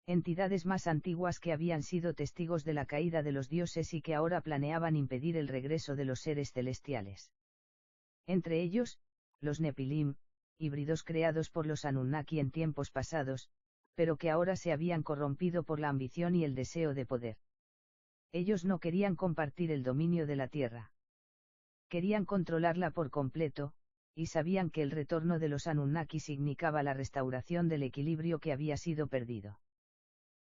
Entidades más antiguas que habían sido testigos de la caída de los dioses y que ahora planeaban impedir el regreso de los seres celestiales. Entre ellos, los Nepilim, híbridos creados por los Anunnaki en tiempos pasados, pero que ahora se habían corrompido por la ambición y el deseo de poder. Ellos no querían compartir el dominio de la tierra. Querían controlarla por completo, y sabían que el retorno de los Anunnaki significaba la restauración del equilibrio que había sido perdido.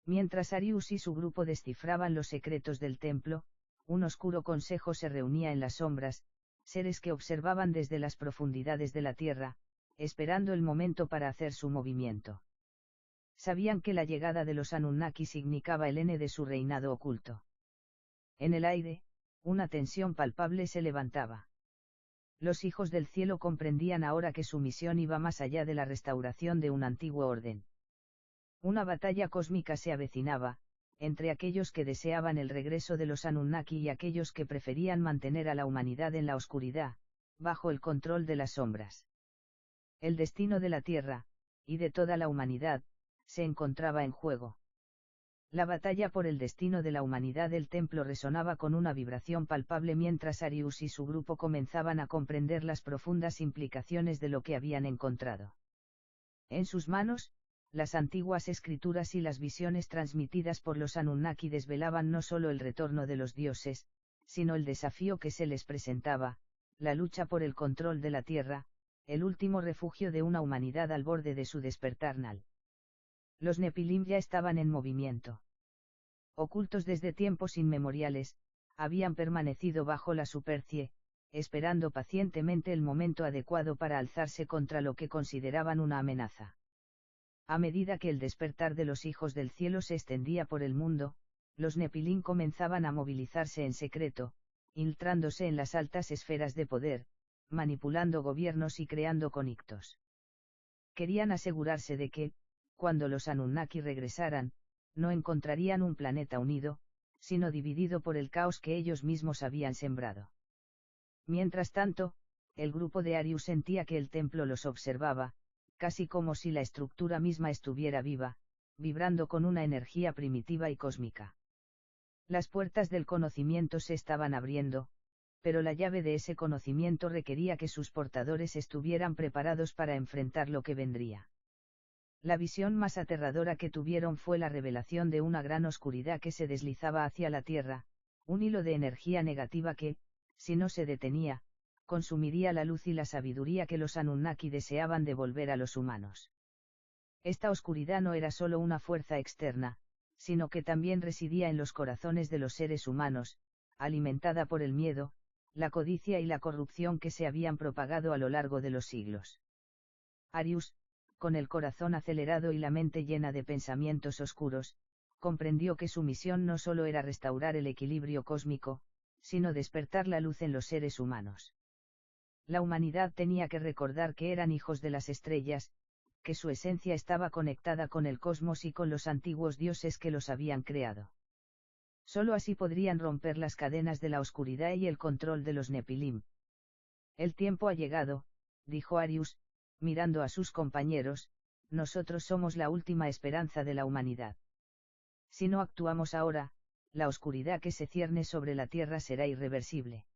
Mientras Arius y su grupo descifraban los secretos del templo, un oscuro consejo se reunía en las sombras, seres que observaban desde las profundidades de la tierra, esperando el momento para hacer su movimiento. Sabían que la llegada de los Anunnaki significaba el N de su reinado oculto. En el aire, una tensión palpable se levantaba. Los hijos del cielo comprendían ahora que su misión iba más allá de la restauración de un antiguo orden. Una batalla cósmica se avecinaba, entre aquellos que deseaban el regreso de los Anunnaki y aquellos que preferían mantener a la humanidad en la oscuridad, bajo el control de las sombras. El destino de la Tierra, y de toda la humanidad, se encontraba en juego. La batalla por el destino de la humanidad del templo resonaba con una vibración palpable mientras Arius y su grupo comenzaban a comprender las profundas implicaciones de lo que habían encontrado. En sus manos, las antiguas escrituras y las visiones transmitidas por los Anunnaki desvelaban no solo el retorno de los dioses, sino el desafío que se les presentaba, la lucha por el control de la Tierra, el último refugio de una humanidad al borde de su despertar nal. Los Nepilim ya estaban en movimiento. Ocultos desde tiempos inmemoriales, habían permanecido bajo la superficie, esperando pacientemente el momento adecuado para alzarse contra lo que consideraban una amenaza. A medida que el despertar de los hijos del cielo se extendía por el mundo, los Nepilim comenzaban a movilizarse en secreto, infiltrándose en las altas esferas de poder, manipulando gobiernos y creando conectos. Querían asegurarse de que, cuando los Anunnaki regresaran, no encontrarían un planeta unido, sino dividido por el caos que ellos mismos habían sembrado. Mientras tanto, el grupo de Arius sentía que el templo los observaba, casi como si la estructura misma estuviera viva, vibrando con una energía primitiva y cósmica. Las puertas del conocimiento se estaban abriendo, pero la llave de ese conocimiento requería que sus portadores estuvieran preparados para enfrentar lo que vendría. La visión más aterradora que tuvieron fue la revelación de una gran oscuridad que se deslizaba hacia la Tierra, un hilo de energía negativa que, si no se detenía, consumiría la luz y la sabiduría que los Anunnaki deseaban devolver a los humanos. Esta oscuridad no era solo una fuerza externa, sino que también residía en los corazones de los seres humanos, alimentada por el miedo, la codicia y la corrupción que se habían propagado a lo largo de los siglos. Arius, con el corazón acelerado y la mente llena de pensamientos oscuros, comprendió que su misión no solo era restaurar el equilibrio cósmico, sino despertar la luz en los seres humanos. La humanidad tenía que recordar que eran hijos de las estrellas, que su esencia estaba conectada con el cosmos y con los antiguos dioses que los habían creado. Solo así podrían romper las cadenas de la oscuridad y el control de los Nepilim. El tiempo ha llegado, dijo Arius, mirando a sus compañeros, nosotros somos la última esperanza de la humanidad. Si no actuamos ahora, la oscuridad que se cierne sobre la Tierra será irreversible.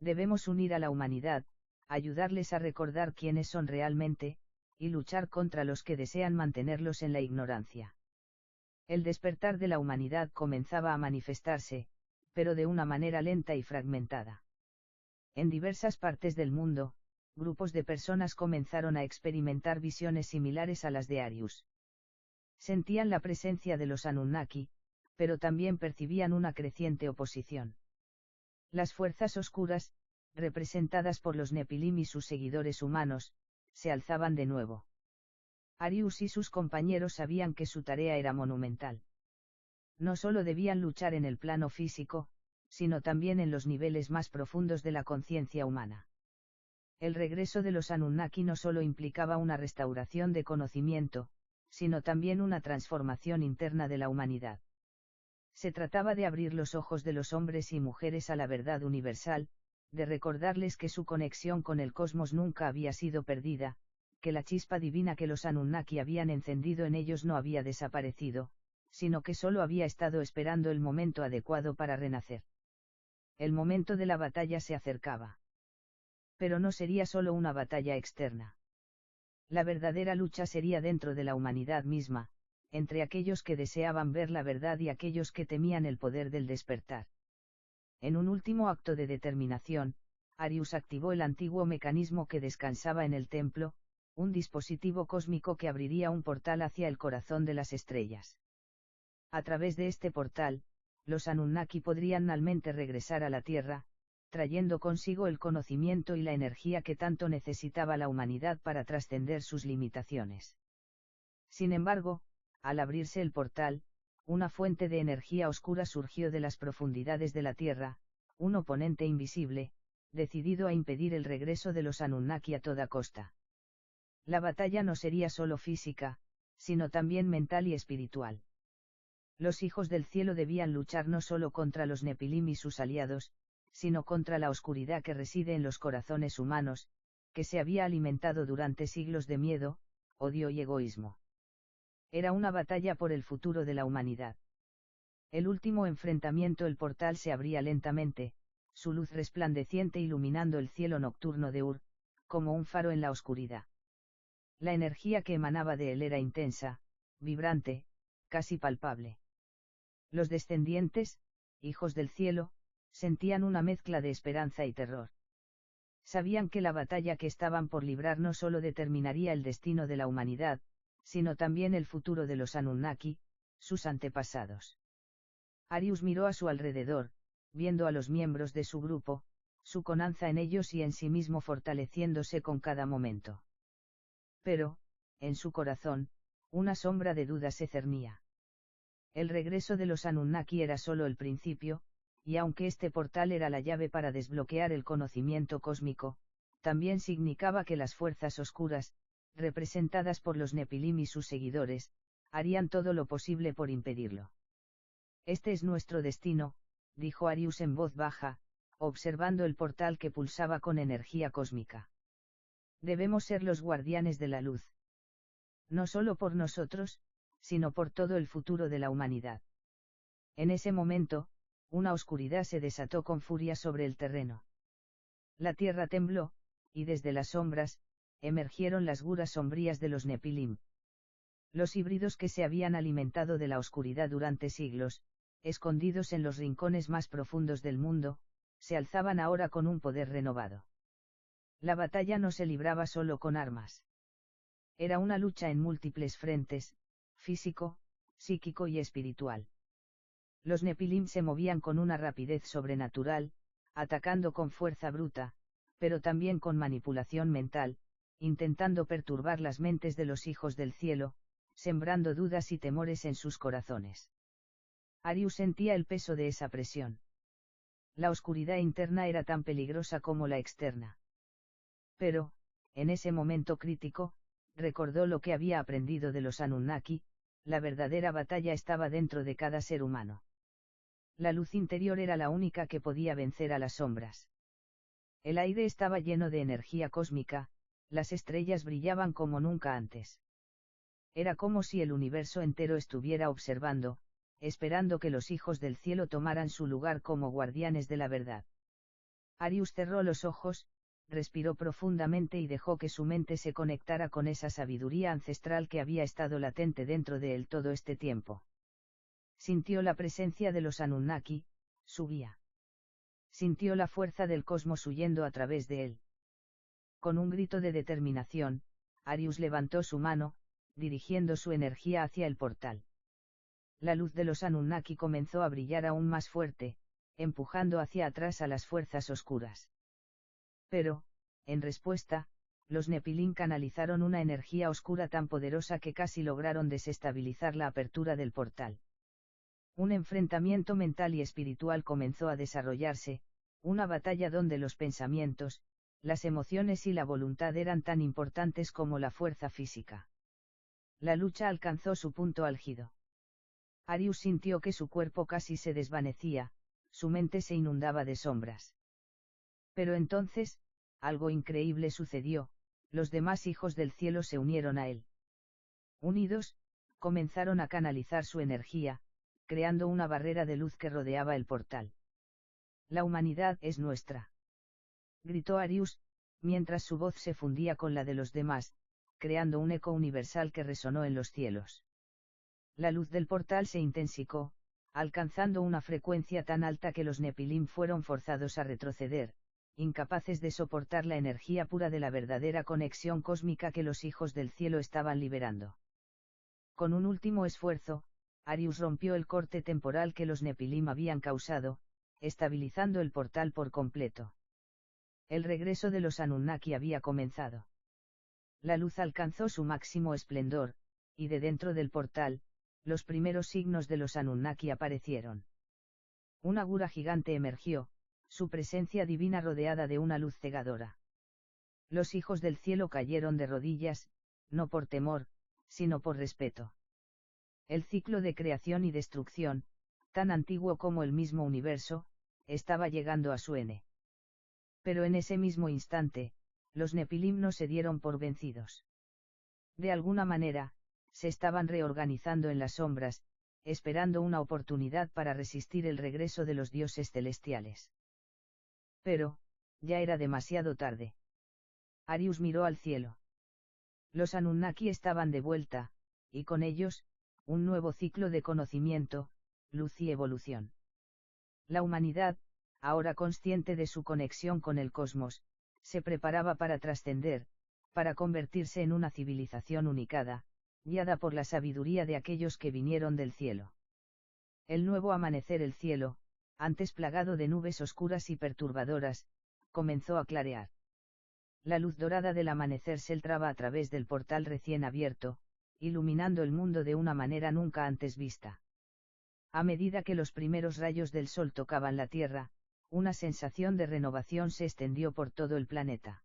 Debemos unir a la humanidad, ayudarles a recordar quiénes son realmente, y luchar contra los que desean mantenerlos en la ignorancia. El despertar de la humanidad comenzaba a manifestarse, pero de una manera lenta y fragmentada. En diversas partes del mundo, grupos de personas comenzaron a experimentar visiones similares a las de Arius. Sentían la presencia de los Anunnaki, pero también percibían una creciente oposición. Las fuerzas oscuras, representadas por los Nepilim y sus seguidores humanos, se alzaban de nuevo. Arius y sus compañeros sabían que su tarea era monumental. No solo debían luchar en el plano físico, sino también en los niveles más profundos de la conciencia humana. El regreso de los Anunnaki no solo implicaba una restauración de conocimiento, sino también una transformación interna de la humanidad. Se trataba de abrir los ojos de los hombres y mujeres a la verdad universal, de recordarles que su conexión con el cosmos nunca había sido perdida, que la chispa divina que los Anunnaki habían encendido en ellos no había desaparecido, sino que solo había estado esperando el momento adecuado para renacer. El momento de la batalla se acercaba. Pero no sería solo una batalla externa. La verdadera lucha sería dentro de la humanidad misma, entre aquellos que deseaban ver la verdad y aquellos que temían el poder del despertar. En un último acto de determinación, Arius activó el antiguo mecanismo que descansaba en el templo, un dispositivo cósmico que abriría un portal hacia el corazón de las estrellas. A través de este portal, los Anunnaki podrían finalmente regresar a la Tierra, trayendo consigo el conocimiento y la energía que tanto necesitaba la humanidad para trascender sus limitaciones. Sin embargo, al abrirse el portal, una fuente de energía oscura surgió de las profundidades de la Tierra, un oponente invisible, decidido a impedir el regreso de los Anunnaki a toda costa. La batalla no sería solo física, sino también mental y espiritual. Los hijos del cielo debían luchar no solo contra los Nepilim y sus aliados, sino contra la oscuridad que reside en los corazones humanos, que se había alimentado durante siglos de miedo, odio y egoísmo. Era una batalla por el futuro de la humanidad. El último enfrentamiento, el portal se abría lentamente, su luz resplandeciente iluminando el cielo nocturno de Ur, como un faro en la oscuridad. La energía que emanaba de él era intensa, vibrante, casi palpable. Los descendientes, hijos del cielo, sentían una mezcla de esperanza y terror. Sabían que la batalla que estaban por librar no solo determinaría el destino de la humanidad, sino también el futuro de los Anunnaki, sus antepasados. Arius miró a su alrededor, viendo a los miembros de su grupo, su confianza en ellos y en sí mismo fortaleciéndose con cada momento. Pero, en su corazón, una sombra de duda se cernía. El regreso de los Anunnaki era solo el principio, y aunque este portal era la llave para desbloquear el conocimiento cósmico, también significaba que las fuerzas oscuras, representadas por los Nepilim y sus seguidores, harían todo lo posible por impedirlo. Este es nuestro destino, dijo Arius en voz baja, observando el portal que pulsaba con energía cósmica. Debemos ser los guardianes de la luz. No solo por nosotros, sino por todo el futuro de la humanidad. En ese momento, una oscuridad se desató con furia sobre el terreno. La tierra tembló, y desde las sombras, emergieron las guras sombrías de los Nepilim. Los híbridos que se habían alimentado de la oscuridad durante siglos, escondidos en los rincones más profundos del mundo, se alzaban ahora con un poder renovado. La batalla no se libraba solo con armas. Era una lucha en múltiples frentes, físico, psíquico y espiritual. Los Nepilim se movían con una rapidez sobrenatural, atacando con fuerza bruta, pero también con manipulación mental, intentando perturbar las mentes de los hijos del cielo, sembrando dudas y temores en sus corazones. Arius sentía el peso de esa presión. La oscuridad interna era tan peligrosa como la externa. Pero, en ese momento crítico, recordó lo que había aprendido de los Anunnaki: la verdadera batalla estaba dentro de cada ser humano. La luz interior era la única que podía vencer a las sombras. El aire estaba lleno de energía cósmica, las estrellas brillaban como nunca antes. Era como si el universo entero estuviera observando, esperando que los hijos del cielo tomaran su lugar como guardianes de la verdad. Arius cerró los ojos, respiró profundamente y dejó que su mente se conectara con esa sabiduría ancestral que había estado latente dentro de él todo este tiempo. Sintió la presencia de los Anunnaki, su guía. Sintió la fuerza del cosmos huyendo a través de él. Con un grito de determinación, Arius levantó su mano, dirigiendo su energía hacia el portal. La luz de los Anunnaki comenzó a brillar aún más fuerte, empujando hacia atrás a las fuerzas oscuras. Pero, en respuesta, los Nepilim canalizaron una energía oscura tan poderosa que casi lograron desestabilizar la apertura del portal. Un enfrentamiento mental y espiritual comenzó a desarrollarse, una batalla donde los pensamientos, las emociones y la voluntad eran tan importantes como la fuerza física. La lucha alcanzó su punto álgido. Arius sintió que su cuerpo casi se desvanecía, su mente se inundaba de sombras. Pero entonces, algo increíble sucedió: los demás hijos del cielo se unieron a él. Unidos, comenzaron a canalizar su energía, creando una barrera de luz que rodeaba el portal. La humanidad es nuestra, gritó Arius, mientras su voz se fundía con la de los demás, creando un eco universal que resonó en los cielos. La luz del portal se intensificó, alcanzando una frecuencia tan alta que los Nepilim fueron forzados a retroceder, incapaces de soportar la energía pura de la verdadera conexión cósmica que los hijos del cielo estaban liberando. Con un último esfuerzo, Arius rompió el corte temporal que los Nepilim habían causado, estabilizando el portal por completo. El regreso de los Anunnaki había comenzado. La luz alcanzó su máximo esplendor, y de dentro del portal, los primeros signos de los Anunnaki aparecieron. Una gura gigante emergió, su presencia divina rodeada de una luz cegadora. Los hijos del cielo cayeron de rodillas, no por temor, sino por respeto. El ciclo de creación y destrucción, tan antiguo como el mismo universo, estaba llegando a su fin. Pero en ese mismo instante, los Nepilim no se dieron por vencidos. De alguna manera, se estaban reorganizando en las sombras, esperando una oportunidad para resistir el regreso de los dioses celestiales. Pero, ya era demasiado tarde. Arius miró al cielo. Los Anunnaki estaban de vuelta, y con ellos, un nuevo ciclo de conocimiento, luz y evolución. La humanidad, ahora consciente de su conexión con el cosmos, se preparaba para trascender, para convertirse en una civilización unicada, guiada por la sabiduría de aquellos que vinieron del cielo. El nuevo amanecer, el cielo, antes plagado de nubes oscuras y perturbadoras, comenzó a clarear. La luz dorada del amanecer se filtraba a través del portal recién abierto, iluminando el mundo de una manera nunca antes vista. A medida que los primeros rayos del sol tocaban la tierra, una sensación de renovación se extendió por todo el planeta.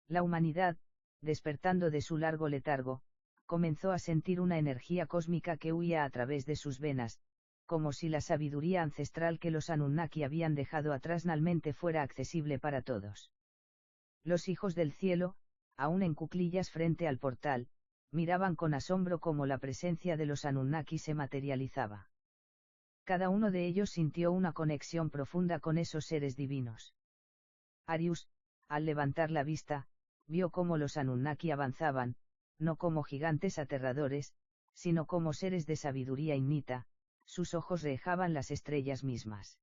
La humanidad, despertando de su largo letargo, comenzó a sentir una energía cósmica que huía a través de sus venas, como si la sabiduría ancestral que los Anunnaki habían dejado atrás finalmente fuera accesible para todos. Los hijos del cielo, aún en cuclillas frente al portal, miraban con asombro cómo la presencia de los Anunnaki se materializaba. Cada uno de ellos sintió una conexión profunda con esos seres divinos. Arius, al levantar la vista, vio cómo los Anunnaki avanzaban, no como gigantes aterradores, sino como seres de sabiduría innata, sus ojos rejaban las estrellas mismas.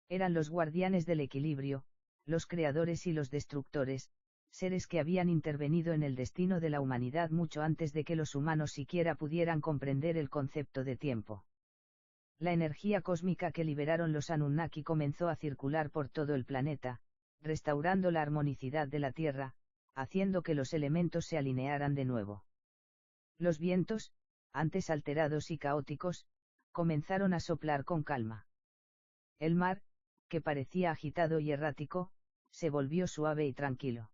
Eran los guardianes del equilibrio, los creadores y los destructores, seres que habían intervenido en el destino de la humanidad mucho antes de que los humanos siquiera pudieran comprender el concepto de tiempo. La energía cósmica que liberaron los Anunnaki comenzó a circular por todo el planeta, restaurando la armonicidad de la Tierra, haciendo que los elementos se alinearan de nuevo. Los vientos, antes alterados y caóticos, comenzaron a soplar con calma. El mar, que parecía agitado y errático, se volvió suave y tranquilo.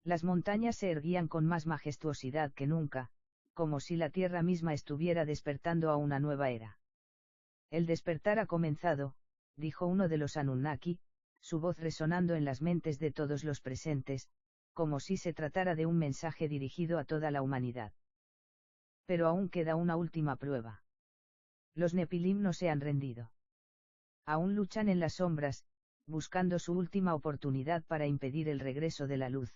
Las montañas se erguían con más majestuosidad que nunca, como si la tierra misma estuviera despertando a una nueva era. El despertar ha comenzado, dijo uno de los Anunnaki, su voz resonando en las mentes de todos los presentes, como si se tratara de un mensaje dirigido a toda la humanidad. Pero aún queda una última prueba. Los Nepilim no se han rendido. Aún luchan en las sombras, buscando su última oportunidad para impedir el regreso de la luz.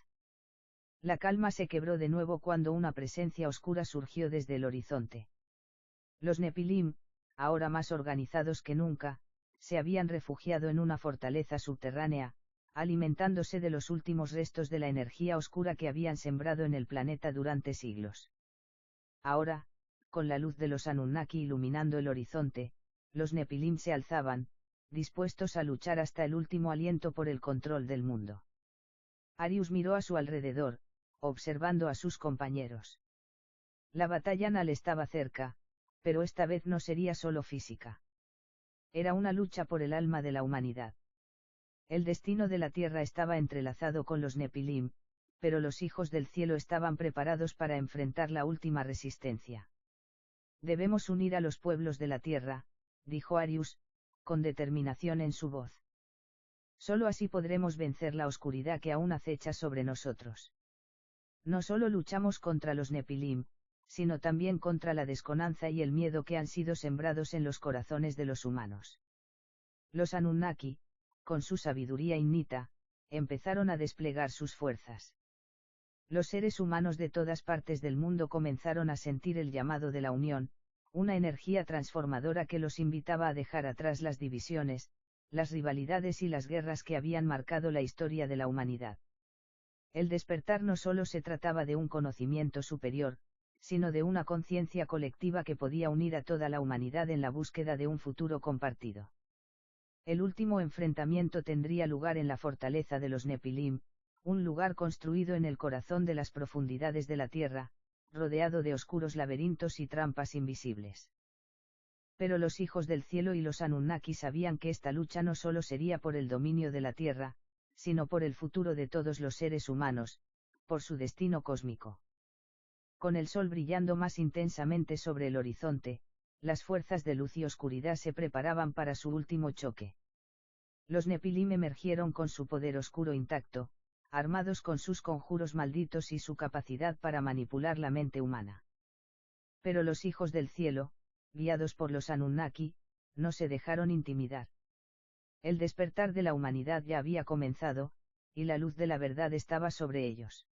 La calma se quebró de nuevo cuando una presencia oscura surgió desde el horizonte. Los Nepilim, ahora más organizados que nunca, se habían refugiado en una fortaleza subterránea, alimentándose de los últimos restos de la energía oscura que habían sembrado en el planeta durante siglos. Ahora, con la luz de los Anunnaki iluminando el horizonte, los Nepilim se alzaban, dispuestos a luchar hasta el último aliento por el control del mundo. Arius miró a su alrededor, observando a sus compañeros. La batalla final estaba cerca, pero esta vez no sería solo física. Era una lucha por el alma de la humanidad. El destino de la Tierra estaba entrelazado con los Nepilim, pero los hijos del cielo estaban preparados para enfrentar la última resistencia. Debemos unir a los pueblos de la Tierra, dijo Arius, con determinación en su voz. Solo así podremos vencer la oscuridad que aún acecha sobre nosotros. No solo luchamos contra los Nepilim, sino también contra la desconfianza y el miedo que han sido sembrados en los corazones de los humanos. Los Anunnaki, con su sabiduría innata, empezaron a desplegar sus fuerzas. Los seres humanos de todas partes del mundo comenzaron a sentir el llamado de la unión, una energía transformadora que los invitaba a dejar atrás las divisiones, las rivalidades y las guerras que habían marcado la historia de la humanidad. El despertar no solo se trataba de un conocimiento superior, sino de una conciencia colectiva que podía unir a toda la humanidad en la búsqueda de un futuro compartido. El último enfrentamiento tendría lugar en la fortaleza de los Nepilim, un lugar construido en el corazón de las profundidades de la tierra, rodeado de oscuros laberintos y trampas invisibles. Pero los hijos del cielo y los Anunnaki sabían que esta lucha no solo sería por el dominio de la tierra, sino por el futuro de todos los seres humanos, por su destino cósmico. Con el sol brillando más intensamente sobre el horizonte, las fuerzas de luz y oscuridad se preparaban para su último choque. Los Nepilim emergieron con su poder oscuro intacto, armados con sus conjuros malditos y su capacidad para manipular la mente humana. Pero los hijos del cielo, guiados por los Anunnaki, no se dejaron intimidar. El despertar de la humanidad ya había comenzado, y la luz de la verdad estaba sobre ellos.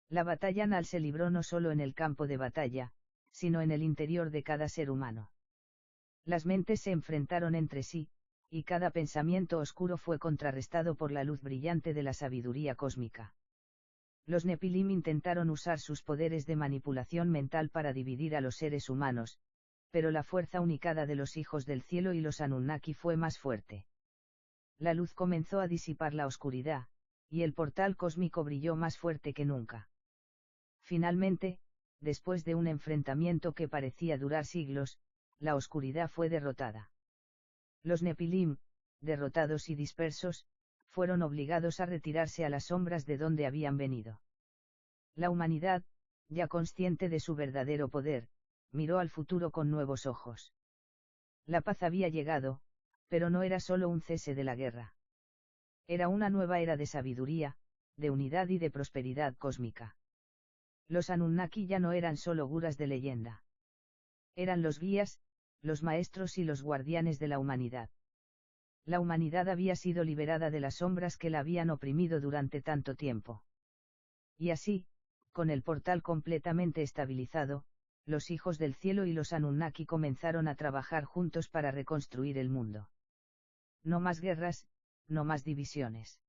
La batalla final se libró no solo en el campo de batalla, sino en el interior de cada ser humano. Las mentes se enfrentaron entre sí, y cada pensamiento oscuro fue contrarrestado por la luz brillante de la sabiduría cósmica. Los Nepilim intentaron usar sus poderes de manipulación mental para dividir a los seres humanos, pero la fuerza unicada de los hijos del cielo y los Anunnaki fue más fuerte. La luz comenzó a disipar la oscuridad, y el portal cósmico brilló más fuerte que nunca. Finalmente, después de un enfrentamiento que parecía durar siglos, la oscuridad fue derrotada. Los Nepilim, derrotados y dispersos, fueron obligados a retirarse a las sombras de donde habían venido. La humanidad, ya consciente de su verdadero poder, miró al futuro con nuevos ojos. La paz había llegado, pero no era solo un cese de la guerra. Era una nueva era de sabiduría, de unidad y de prosperidad cósmica. Los Anunnaki ya no eran solo guras de leyenda. Eran los guías, los maestros y los guardianes de la humanidad. La humanidad había sido liberada de las sombras que la habían oprimido durante tanto tiempo. Y así, con el portal completamente estabilizado, los hijos del cielo y los Anunnaki comenzaron a trabajar juntos para reconstruir el mundo. No más guerras, no más divisiones.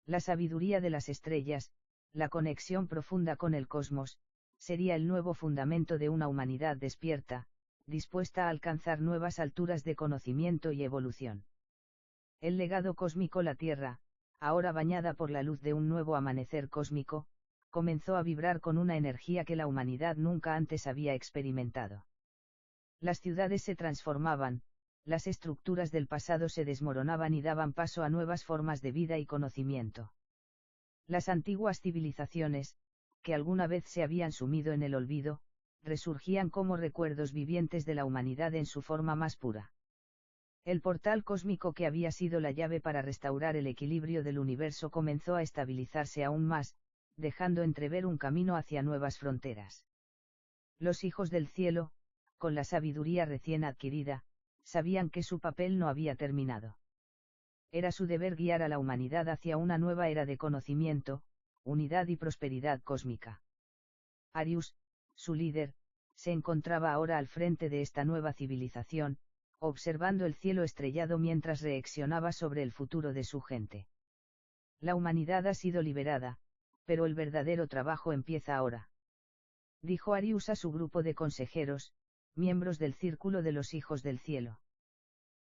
La sabiduría de las estrellas, la conexión profunda con el cosmos, sería el nuevo fundamento de una humanidad despierta, dispuesta a alcanzar nuevas alturas de conocimiento y evolución. El legado cósmico, la Tierra, ahora bañada por la luz de un nuevo amanecer cósmico, comenzó a vibrar con una energía que la humanidad nunca antes había experimentado. Las ciudades se transformaban, las estructuras del pasado se desmoronaban y daban paso a nuevas formas de vida y conocimiento. Las antiguas civilizaciones, que alguna vez se habían sumido en el olvido, resurgían como recuerdos vivientes de la humanidad en su forma más pura. El portal cósmico que había sido la llave para restaurar el equilibrio del universo comenzó a estabilizarse aún más, dejando entrever un camino hacia nuevas fronteras. Los hijos del cielo, con la sabiduría recién adquirida, sabían que su papel no había terminado. Era su deber guiar a la humanidad hacia una nueva era de conocimiento, unidad y prosperidad cósmica. Arius, su líder, se encontraba ahora al frente de esta nueva civilización, observando el cielo estrellado mientras reflexionaba sobre el futuro de su gente. La humanidad ha sido liberada, pero el verdadero trabajo empieza ahora. Dijo Arius a su grupo de consejeros, miembros del Círculo de los Hijos del Cielo.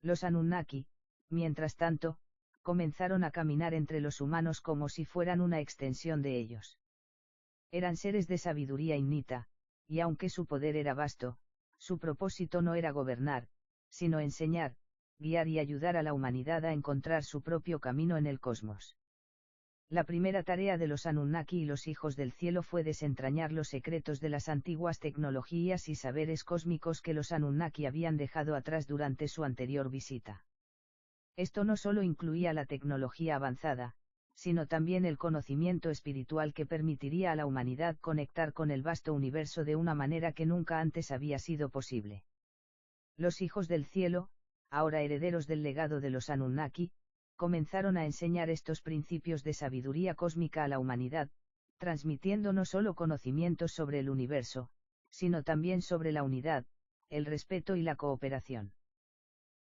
Los Anunnaki, mientras tanto, comenzaron a caminar entre los humanos como si fueran una extensión de ellos. Eran seres de sabiduría innata, y aunque su poder era vasto, su propósito no era gobernar, sino enseñar, guiar y ayudar a la humanidad a encontrar su propio camino en el cosmos. La primera tarea de los Anunnaki y los hijos del cielo fue desentrañar los secretos de las antiguas tecnologías y saberes cósmicos que los Anunnaki habían dejado atrás durante su anterior visita. Esto no solo incluía la tecnología avanzada, sino también el conocimiento espiritual que permitiría a la humanidad conectar con el vasto universo de una manera que nunca antes había sido posible. Los hijos del cielo, ahora herederos del legado de los Anunnaki, comenzaron a enseñar estos principios de sabiduría cósmica a la humanidad, transmitiendo no solo conocimientos sobre el universo, sino también sobre la unidad, el respeto y la cooperación.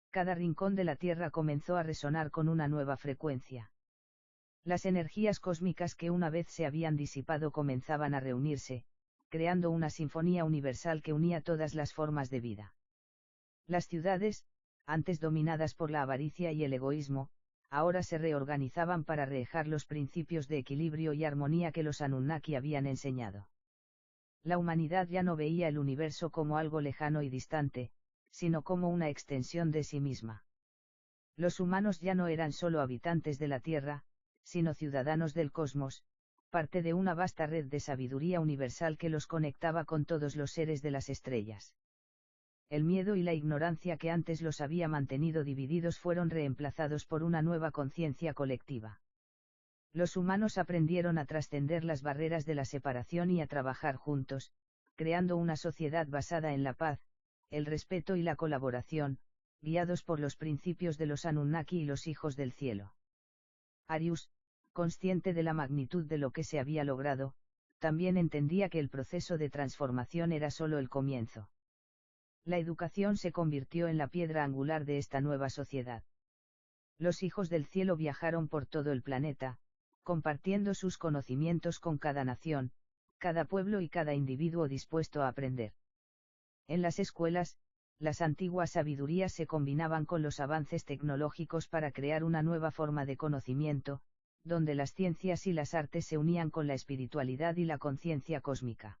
Cada rincón de la Tierra comenzó a resonar con una nueva frecuencia. Las energías cósmicas que una vez se habían disipado comenzaban a reunirse, creando una sinfonía universal que unía todas las formas de vida. Las ciudades, antes dominadas por la avaricia y el egoísmo, ahora se reorganizaban para reejar los principios de equilibrio y armonía que los Anunnaki habían enseñado. La humanidad ya no veía el universo como algo lejano y distante, sino como una extensión de sí misma. Los humanos ya no eran solo habitantes de la Tierra, sino ciudadanos del cosmos, parte de una vasta red de sabiduría universal que los conectaba con todos los seres de las estrellas. El miedo y la ignorancia que antes los había mantenido divididos fueron reemplazados por una nueva conciencia colectiva. Los humanos aprendieron a trascender las barreras de la separación y a trabajar juntos, creando una sociedad basada en la paz, el respeto y la colaboración, guiados por los principios de los Anunnaki y los hijos del cielo. Arius, consciente de la magnitud de lo que se había logrado, también entendía que el proceso de transformación era solo el comienzo. La educación se convirtió en la piedra angular de esta nueva sociedad. Los hijos del cielo viajaron por todo el planeta, compartiendo sus conocimientos con cada nación, cada pueblo y cada individuo dispuesto a aprender. En las escuelas, las antiguas sabidurías se combinaban con los avances tecnológicos para crear una nueva forma de conocimiento, donde las ciencias y las artes se unían con la espiritualidad y la conciencia cósmica.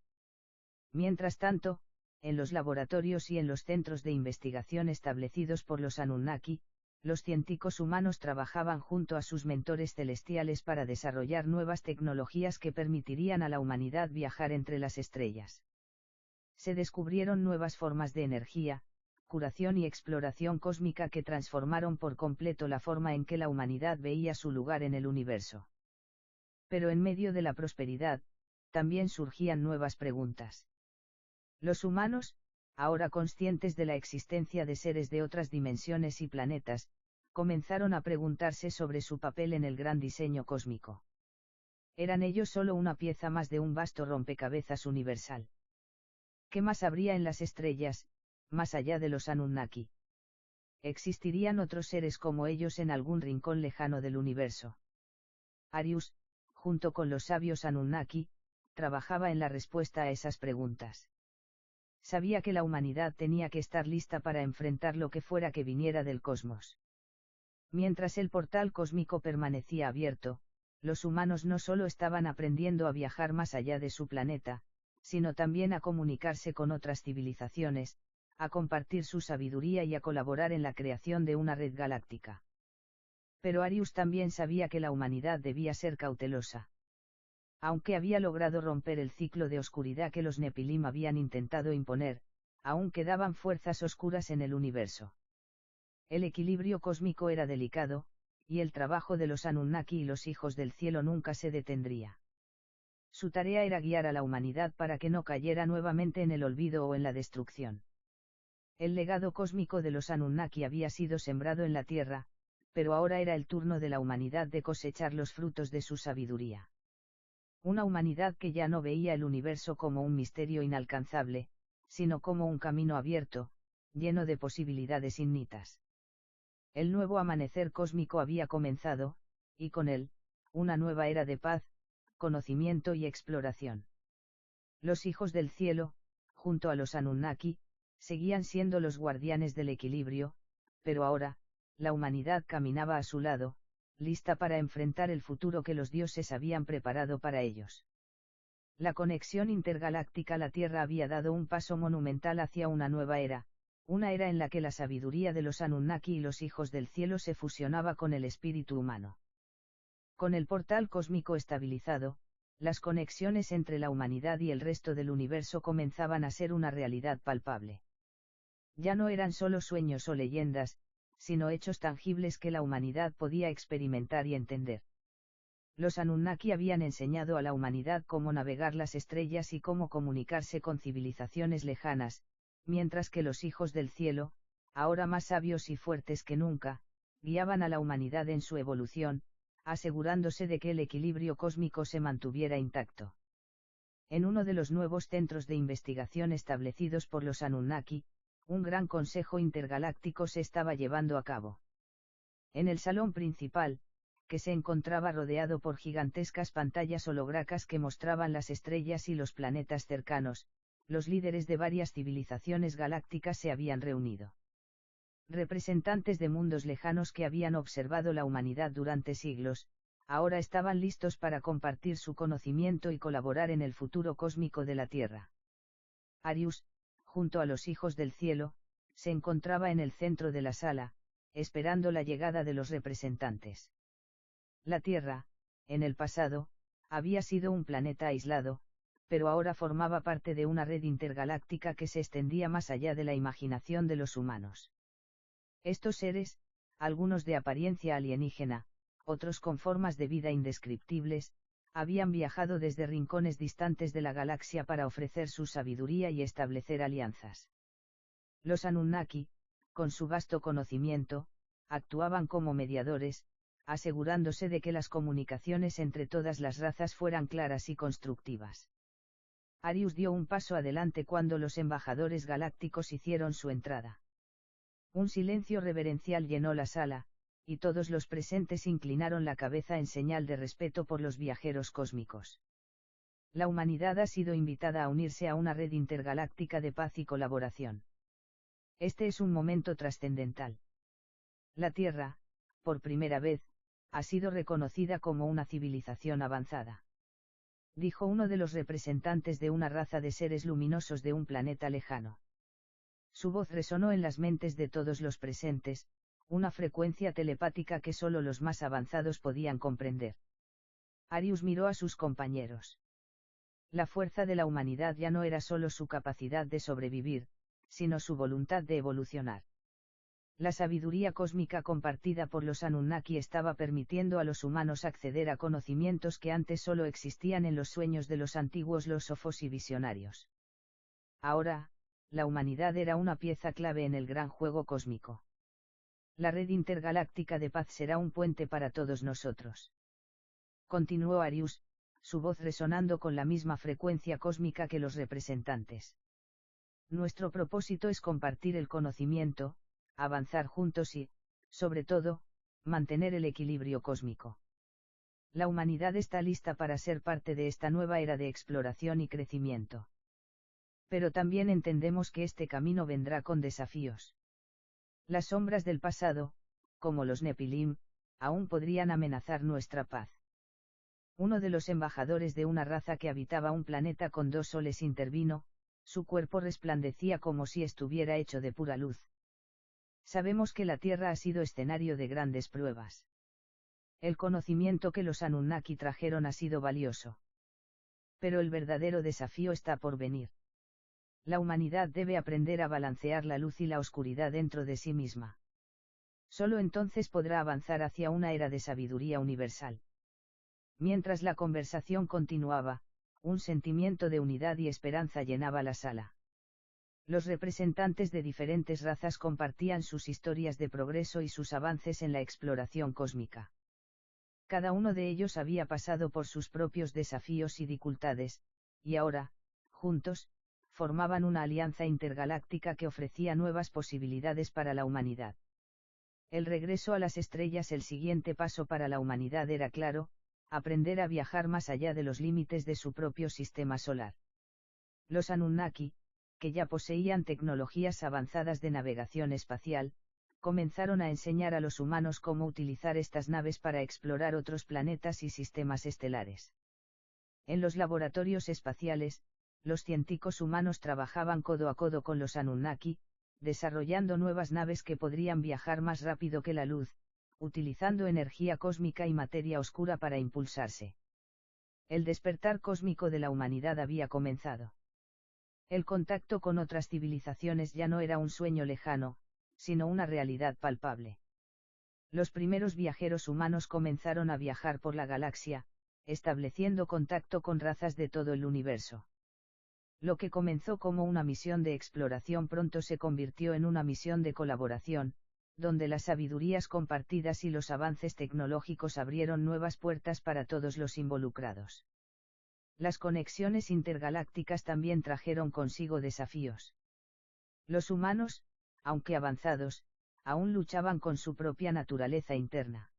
Mientras tanto, en los laboratorios y en los centros de investigación establecidos por los Anunnaki, los científicos humanos trabajaban junto a sus mentores celestiales para desarrollar nuevas tecnologías que permitirían a la humanidad viajar entre las estrellas. Se descubrieron nuevas formas de energía, curación y exploración cósmica que transformaron por completo la forma en que la humanidad veía su lugar en el universo. Pero en medio de la prosperidad, también surgían nuevas preguntas. Los humanos, ahora conscientes de la existencia de seres de otras dimensiones y planetas, comenzaron a preguntarse sobre su papel en el gran diseño cósmico. ¿Eran ellos solo una pieza más de un vasto rompecabezas universal? ¿Qué más habría en las estrellas, más allá de los Anunnaki? ¿Existirían otros seres como ellos en algún rincón lejano del universo? Arius, junto con los sabios Anunnaki, trabajaba en la respuesta a esas preguntas. Sabía que la humanidad tenía que estar lista para enfrentar lo que fuera que viniera del cosmos. Mientras el portal cósmico permanecía abierto, los humanos no solo estaban aprendiendo a viajar más allá de su planeta, sino también a comunicarse con otras civilizaciones, a compartir su sabiduría y a colaborar en la creación de una red galáctica. Pero Arius también sabía que la humanidad debía ser cautelosa. Aunque había logrado romper el ciclo de oscuridad que los Nepilim habían intentado imponer, aún quedaban fuerzas oscuras en el universo. El equilibrio cósmico era delicado, y el trabajo de los Anunnaki y los hijos del cielo nunca se detendría. Su tarea era guiar a la humanidad para que no cayera nuevamente en el olvido o en la destrucción. El legado cósmico de los Anunnaki había sido sembrado en la Tierra, pero ahora era el turno de la humanidad de cosechar los frutos de su sabiduría. Una humanidad que ya no veía el universo como un misterio inalcanzable, sino como un camino abierto, lleno de posibilidades infinitas. El nuevo amanecer cósmico había comenzado, y con él, una nueva era de paz, conocimiento y exploración. Los hijos del cielo, junto a los Anunnaki, seguían siendo los guardianes del equilibrio, pero ahora, la humanidad caminaba a su lado, lista para enfrentar el futuro que los dioses habían preparado para ellos. La conexión intergaláctica a la Tierra había dado un paso monumental hacia una nueva era, una era en la que la sabiduría de los Anunnaki y los hijos del cielo se fusionaba con el espíritu humano. Con el portal cósmico estabilizado, las conexiones entre la humanidad y el resto del universo comenzaban a ser una realidad palpable. Ya no eran solo sueños o leyendas, sino hechos tangibles que la humanidad podía experimentar y entender. Los Anunnaki habían enseñado a la humanidad cómo navegar las estrellas y cómo comunicarse con civilizaciones lejanas, mientras que los hijos del cielo, ahora más sabios y fuertes que nunca, guiaban a la humanidad en su evolución, asegurándose de que el equilibrio cósmico se mantuviera intacto. En uno de los nuevos centros de investigación establecidos por los Anunnaki, un gran consejo intergaláctico se estaba llevando a cabo. En el salón principal, que se encontraba rodeado por gigantescas pantallas holográficas que mostraban las estrellas y los planetas cercanos, los líderes de varias civilizaciones galácticas se habían reunido. Representantes de mundos lejanos que habían observado la humanidad durante siglos, ahora estaban listos para compartir su conocimiento y colaborar en el futuro cósmico de la Tierra. Arius, junto a los hijos del cielo, se encontraba en el centro de la sala, esperando la llegada de los representantes. La Tierra, en el pasado, había sido un planeta aislado, pero ahora formaba parte de una red intergaláctica que se extendía más allá de la imaginación de los humanos. Estos seres, algunos de apariencia alienígena, otros con formas de vida indescriptibles, habían viajado desde rincones distantes de la galaxia para ofrecer su sabiduría y establecer alianzas. Los Anunnaki, con su vasto conocimiento, actuaban como mediadores, asegurándose de que las comunicaciones entre todas las razas fueran claras y constructivas. Arius dio un paso adelante cuando los embajadores galácticos hicieron su entrada. Un silencio reverencial llenó la sala, y todos los presentes inclinaron la cabeza en señal de respeto por los viajeros cósmicos. La humanidad ha sido invitada a unirse a una red intergaláctica de paz y colaboración. Este es un momento trascendental. La Tierra, por primera vez, ha sido reconocida como una civilización avanzada. Dijo uno de los representantes de una raza de seres luminosos de un planeta lejano. Su voz resonó en las mentes de todos los presentes, una frecuencia telepática que solo los más avanzados podían comprender. Arius miró a sus compañeros. La fuerza de la humanidad ya no era solo su capacidad de sobrevivir, sino su voluntad de evolucionar. La sabiduría cósmica compartida por los Anunnaki estaba permitiendo a los humanos acceder a conocimientos que antes solo existían en los sueños de los antiguos filósofos y visionarios. Ahora, la humanidad era una pieza clave en el gran juego cósmico. La red intergaláctica de paz será un puente para todos nosotros. Continuó Arius, su voz resonando con la misma frecuencia cósmica que los representantes. Nuestro propósito es compartir el conocimiento, avanzar juntos y, sobre todo, mantener el equilibrio cósmico. La humanidad está lista para ser parte de esta nueva era de exploración y crecimiento. Pero también entendemos que este camino vendrá con desafíos. Las sombras del pasado, como los Nepilim, aún podrían amenazar nuestra paz. Uno de los embajadores de una raza que habitaba un planeta con 2 soles intervino, su cuerpo resplandecía como si estuviera hecho de pura luz. Sabemos que la Tierra ha sido escenario de grandes pruebas. El conocimiento que los Anunnaki trajeron ha sido valioso. Pero el verdadero desafío está por venir. La humanidad debe aprender a balancear la luz y la oscuridad dentro de sí misma. Solo entonces podrá avanzar hacia una era de sabiduría universal. Mientras la conversación continuaba, un sentimiento de unidad y esperanza llenaba la sala. Los representantes de diferentes razas compartían sus historias de progreso y sus avances en la exploración cósmica. Cada uno de ellos había pasado por sus propios desafíos y dificultades, y ahora, juntos, formaban una alianza intergaláctica que ofrecía nuevas posibilidades para la humanidad. El regreso a las estrellas, el siguiente paso para la humanidad era claro: aprender a viajar más allá de los límites de su propio sistema solar. Los Anunnaki, que ya poseían tecnologías avanzadas de navegación espacial, comenzaron a enseñar a los humanos cómo utilizar estas naves para explorar otros planetas y sistemas estelares. En los laboratorios espaciales, los científicos humanos trabajaban codo a codo con los Anunnaki, desarrollando nuevas naves que podrían viajar más rápido que la luz, utilizando energía cósmica y materia oscura para impulsarse. El despertar cósmico de la humanidad había comenzado. El contacto con otras civilizaciones ya no era un sueño lejano, sino una realidad palpable. Los primeros viajeros humanos comenzaron a viajar por la galaxia, estableciendo contacto con razas de todo el universo. Lo que comenzó como una misión de exploración pronto se convirtió en una misión de colaboración, donde las sabidurías compartidas y los avances tecnológicos abrieron nuevas puertas para todos los involucrados. Las conexiones intergalácticas también trajeron consigo desafíos. Los humanos, aunque avanzados, aún luchaban con su propia naturaleza interna.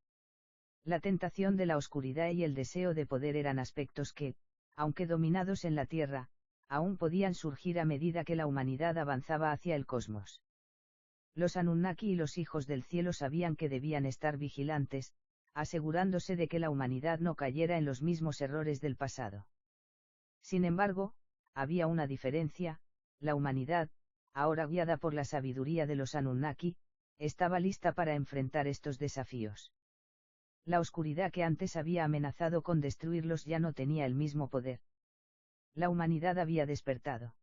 La tentación de la oscuridad y el deseo de poder eran aspectos que, aunque dominados en la Tierra, aún podían surgir a medida que la humanidad avanzaba hacia el cosmos. Los Anunnaki y los hijos del cielo sabían que debían estar vigilantes, asegurándose de que la humanidad no cayera en los mismos errores del pasado. Sin embargo, había una diferencia: la humanidad, ahora guiada por la sabiduría de los Anunnaki, estaba lista para enfrentar estos desafíos. La oscuridad que antes había amenazado con destruirlos ya no tenía el mismo poder. La humanidad había despertado.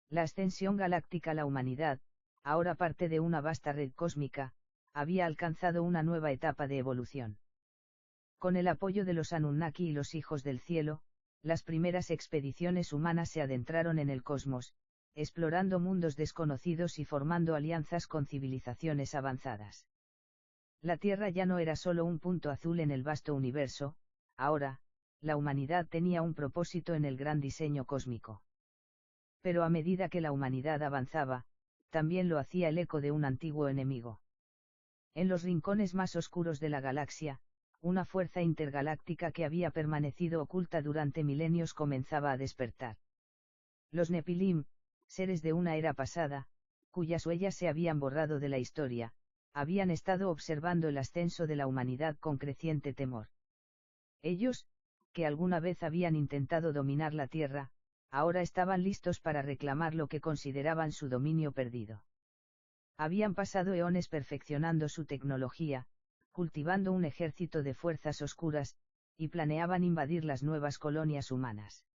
La ascensión galáctica, la humanidad, ahora parte de una vasta red cósmica, había alcanzado una nueva etapa de evolución. Con el apoyo de los Anunnaki y los hijos del cielo, las primeras expediciones humanas se adentraron en el cosmos, explorando mundos desconocidos y formando alianzas con civilizaciones avanzadas. La Tierra ya no era solo un punto azul en el vasto universo, ahora, la humanidad tenía un propósito en el gran diseño cósmico. Pero a medida que la humanidad avanzaba, también lo hacía el eco de un antiguo enemigo. En los rincones más oscuros de la galaxia, una fuerza intergaláctica que había permanecido oculta durante milenios comenzaba a despertar. Los Nepilim, seres de una era pasada, cuyas huellas se habían borrado de la historia, habían estado observando el ascenso de la humanidad con creciente temor. Ellos, que alguna vez habían intentado dominar la Tierra, ahora estaban listos para reclamar lo que consideraban su dominio perdido. Habían pasado eones perfeccionando su tecnología, cultivando un ejército de fuerzas oscuras, y planeaban invadir las nuevas colonias humanas.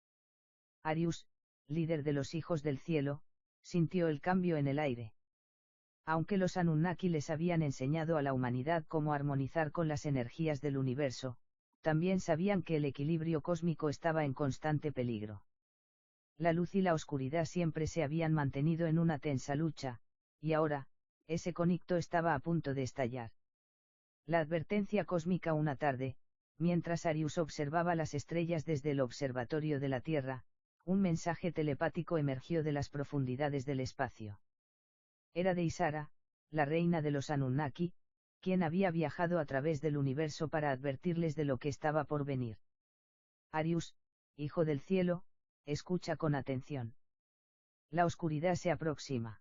Arius, líder de los hijos del cielo, sintió el cambio en el aire. Aunque los Anunnaki les habían enseñado a la humanidad cómo armonizar con las energías del universo, también sabían que el equilibrio cósmico estaba en constante peligro. La luz y la oscuridad siempre se habían mantenido en una tensa lucha, y ahora, ese conflicto estaba a punto de estallar. La advertencia cósmica una tarde, mientras Arius observaba las estrellas desde el observatorio de la Tierra, un mensaje telepático emergió de las profundidades del espacio. Era de Isara, la reina de los Anunnaki, quien había viajado a través del universo para advertirles de lo que estaba por venir. Arius, hijo del cielo, escucha con atención. La oscuridad se aproxima.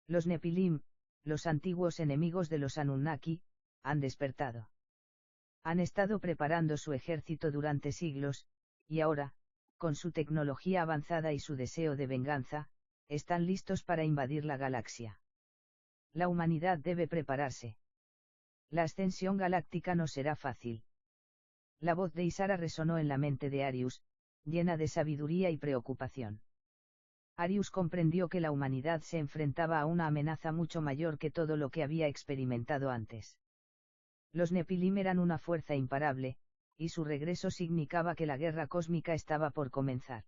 Los Nepilim, los antiguos enemigos de los Anunnaki, han despertado. Han estado preparando su ejército durante siglos, y ahora, con su tecnología avanzada y su deseo de venganza, están listos para invadir la galaxia. La humanidad debe prepararse. La ascensión galáctica no será fácil. La voz de Isara resonó en la mente de Arius, llena de sabiduría y preocupación. Arius comprendió que la humanidad se enfrentaba a una amenaza mucho mayor que todo lo que había experimentado antes. Los Nepilim eran una fuerza imparable, y su regreso significaba que la guerra cósmica estaba por comenzar.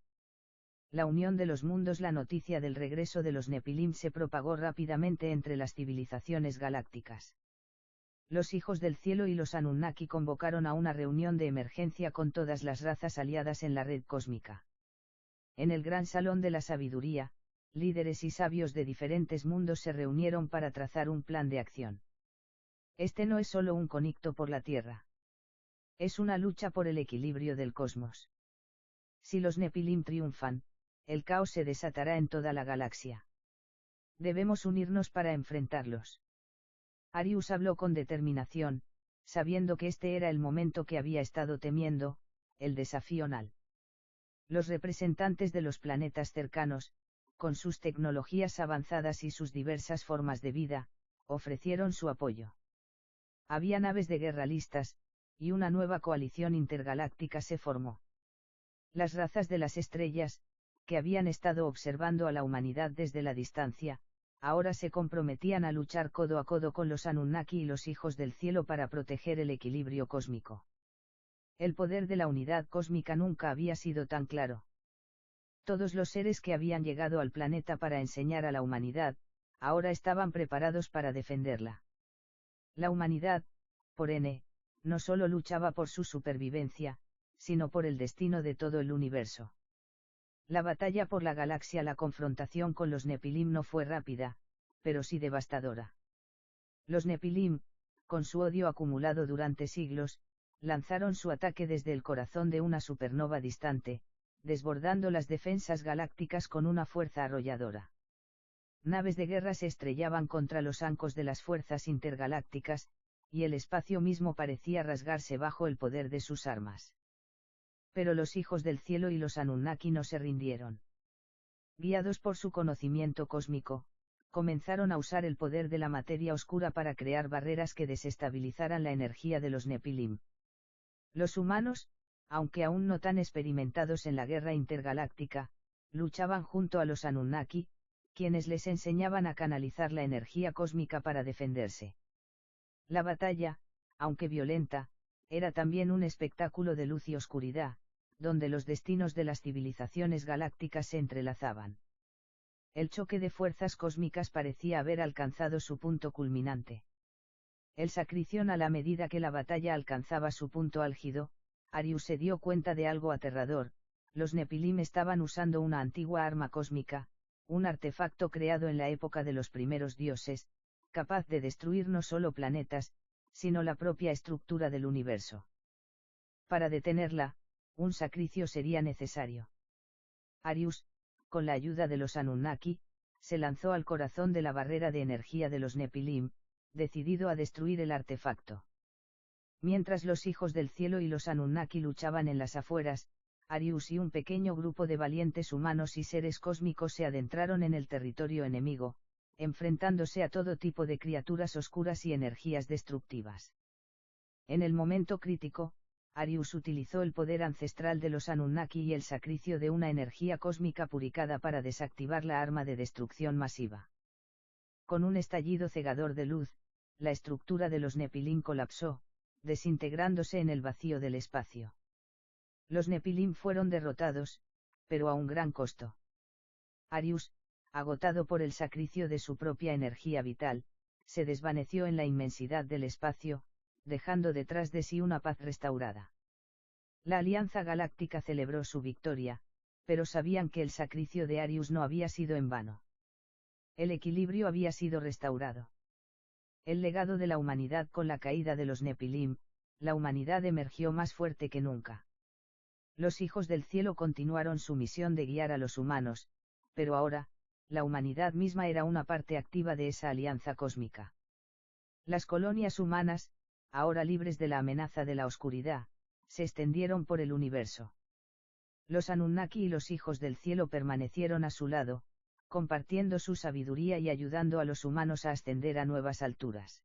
La unión de los mundos. La noticia del regreso de los Nepilim se propagó rápidamente entre las civilizaciones galácticas. Los hijos del cielo y los Anunnaki convocaron a una reunión de emergencia con todas las razas aliadas en la red cósmica. En el gran salón de la sabiduría, líderes y sabios de diferentes mundos se reunieron para trazar un plan de acción. Este no es solo un conflicto por la Tierra. Es una lucha por el equilibrio del cosmos. Si los Nepilim triunfan, el caos se desatará en toda la galaxia. Debemos unirnos para enfrentarlos. Arius habló con determinación, sabiendo que este era el momento que había estado temiendo, el desafío final. Los representantes de los planetas cercanos, con sus tecnologías avanzadas y sus diversas formas de vida, ofrecieron su apoyo. Había naves de guerra listas, y una nueva coalición intergaláctica se formó. Las razas de las estrellas, que habían estado observando a la humanidad desde la distancia, ahora se comprometían a luchar codo a codo con los Anunnaki y los hijos del cielo para proteger el equilibrio cósmico. El poder de la unidad cósmica nunca había sido tan claro. Todos los seres que habían llegado al planeta para enseñar a la humanidad, ahora estaban preparados para defenderla. La humanidad, por ende, no solo luchaba por su supervivencia, sino por el destino de todo el universo. La batalla por la galaxia. La confrontación con los Nepilim no fue rápida, pero sí devastadora. Los Nepilim, con su odio acumulado durante siglos, lanzaron su ataque desde el corazón de una supernova distante, desbordando las defensas galácticas con una fuerza arrolladora. Naves de guerra se estrellaban contra los ancos de las fuerzas intergalácticas, y el espacio mismo parecía rasgarse bajo el poder de sus armas. Pero los hijos del cielo y los Anunnaki no se rindieron. Guiados por su conocimiento cósmico, comenzaron a usar el poder de la materia oscura para crear barreras que desestabilizaran la energía de los Nepilim. Los humanos, aunque aún no tan experimentados en la guerra intergaláctica, luchaban junto a los Anunnaki, quienes les enseñaban a canalizar la energía cósmica para defenderse. La batalla, aunque violenta, era también un espectáculo de luz y oscuridad, donde los destinos de las civilizaciones galácticas se entrelazaban. El choque de fuerzas cósmicas parecía haber alcanzado su punto culminante. El sacrificio. A la medida que la batalla alcanzaba su punto álgido, Arius se dio cuenta de algo aterrador: los Nepilim estaban usando una antigua arma cósmica, un artefacto creado en la época de los primeros dioses, capaz de destruir no solo planetas, sino la propia estructura del universo. Para detenerla, un sacrificio sería necesario. Arius, con la ayuda de los Anunnaki, se lanzó al corazón de la barrera de energía de los Nepilim, decidido a destruir el artefacto. Mientras los hijos del cielo y los Anunnaki luchaban en las afueras, Arius y un pequeño grupo de valientes humanos y seres cósmicos se adentraron en el territorio enemigo, enfrentándose a todo tipo de criaturas oscuras y energías destructivas. En el momento crítico, Arius utilizó el poder ancestral de los Anunnaki y el sacrificio de una energía cósmica purificada para desactivar la arma de destrucción masiva. Con un estallido cegador de luz, la estructura de los Nepilim colapsó, desintegrándose en el vacío del espacio. Los Nepilim fueron derrotados, pero a un gran costo. Arius, agotado por el sacrificio de su propia energía vital, se desvaneció en la inmensidad del espacio, dejando detrás de sí una paz restaurada. La Alianza Galáctica celebró su victoria, pero sabían que el sacrificio de Arius no había sido en vano. El equilibrio había sido restaurado. El legado de la humanidad con la caída de los Nepilim, la humanidad emergió más fuerte que nunca. Los hijos del cielo continuaron su misión de guiar a los humanos, pero ahora, la humanidad misma era una parte activa de esa alianza cósmica. Las colonias humanas, ahora libres de la amenaza de la oscuridad, se extendieron por el universo. Los Anunnaki y los hijos del cielo permanecieron a su lado, compartiendo su sabiduría y ayudando a los humanos a ascender a nuevas alturas.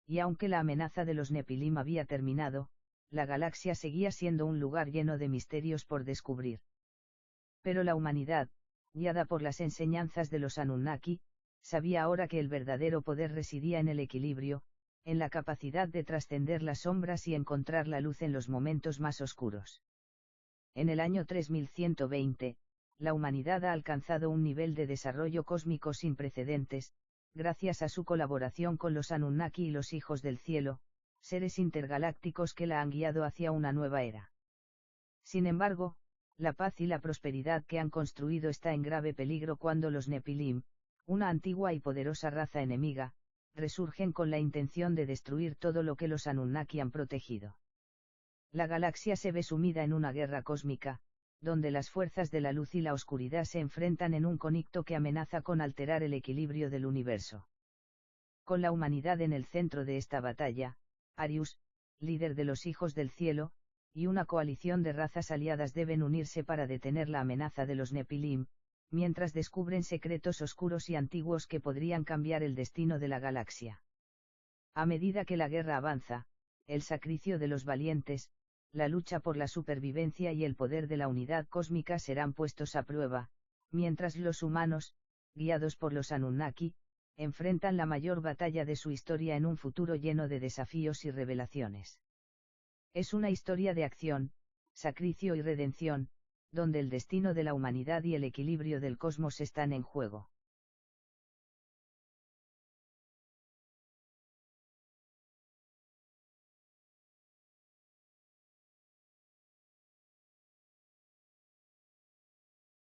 Y aunque la amenaza de los Nepilim había terminado, la galaxia seguía siendo un lugar lleno de misterios por descubrir. Pero la humanidad, guiada por las enseñanzas de los Anunnaki, sabía ahora que el verdadero poder residía en el equilibrio, en la capacidad de trascender las sombras y encontrar la luz en los momentos más oscuros. En el año 3120, la humanidad ha alcanzado un nivel de desarrollo cósmico sin precedentes, gracias a su colaboración con los Anunnaki y los hijos del cielo, seres intergalácticos que la han guiado hacia una nueva era. Sin embargo, la paz y la prosperidad que han construido está en grave peligro cuando los Nepilim, una antigua y poderosa raza enemiga, resurgen con la intención de destruir todo lo que los Anunnaki han protegido. La galaxia se ve sumida en una guerra cósmica, donde las fuerzas de la luz y la oscuridad se enfrentan en un conflicto que amenaza con alterar el equilibrio del universo. Con la humanidad en el centro de esta batalla, Arius, líder de los hijos del cielo, y una coalición de razas aliadas deben unirse para detener la amenaza de los Nepilim, mientras descubren secretos oscuros y antiguos que podrían cambiar el destino de la galaxia. A medida que la guerra avanza, el sacrificio de los valientes, la lucha por la supervivencia y el poder de la unidad cósmica serán puestos a prueba, mientras los humanos, guiados por los Anunnaki, enfrentan la mayor batalla de su historia en un futuro lleno de desafíos y revelaciones. Es una historia de acción, sacrificio y redención, donde el destino de la humanidad y el equilibrio del cosmos están en juego.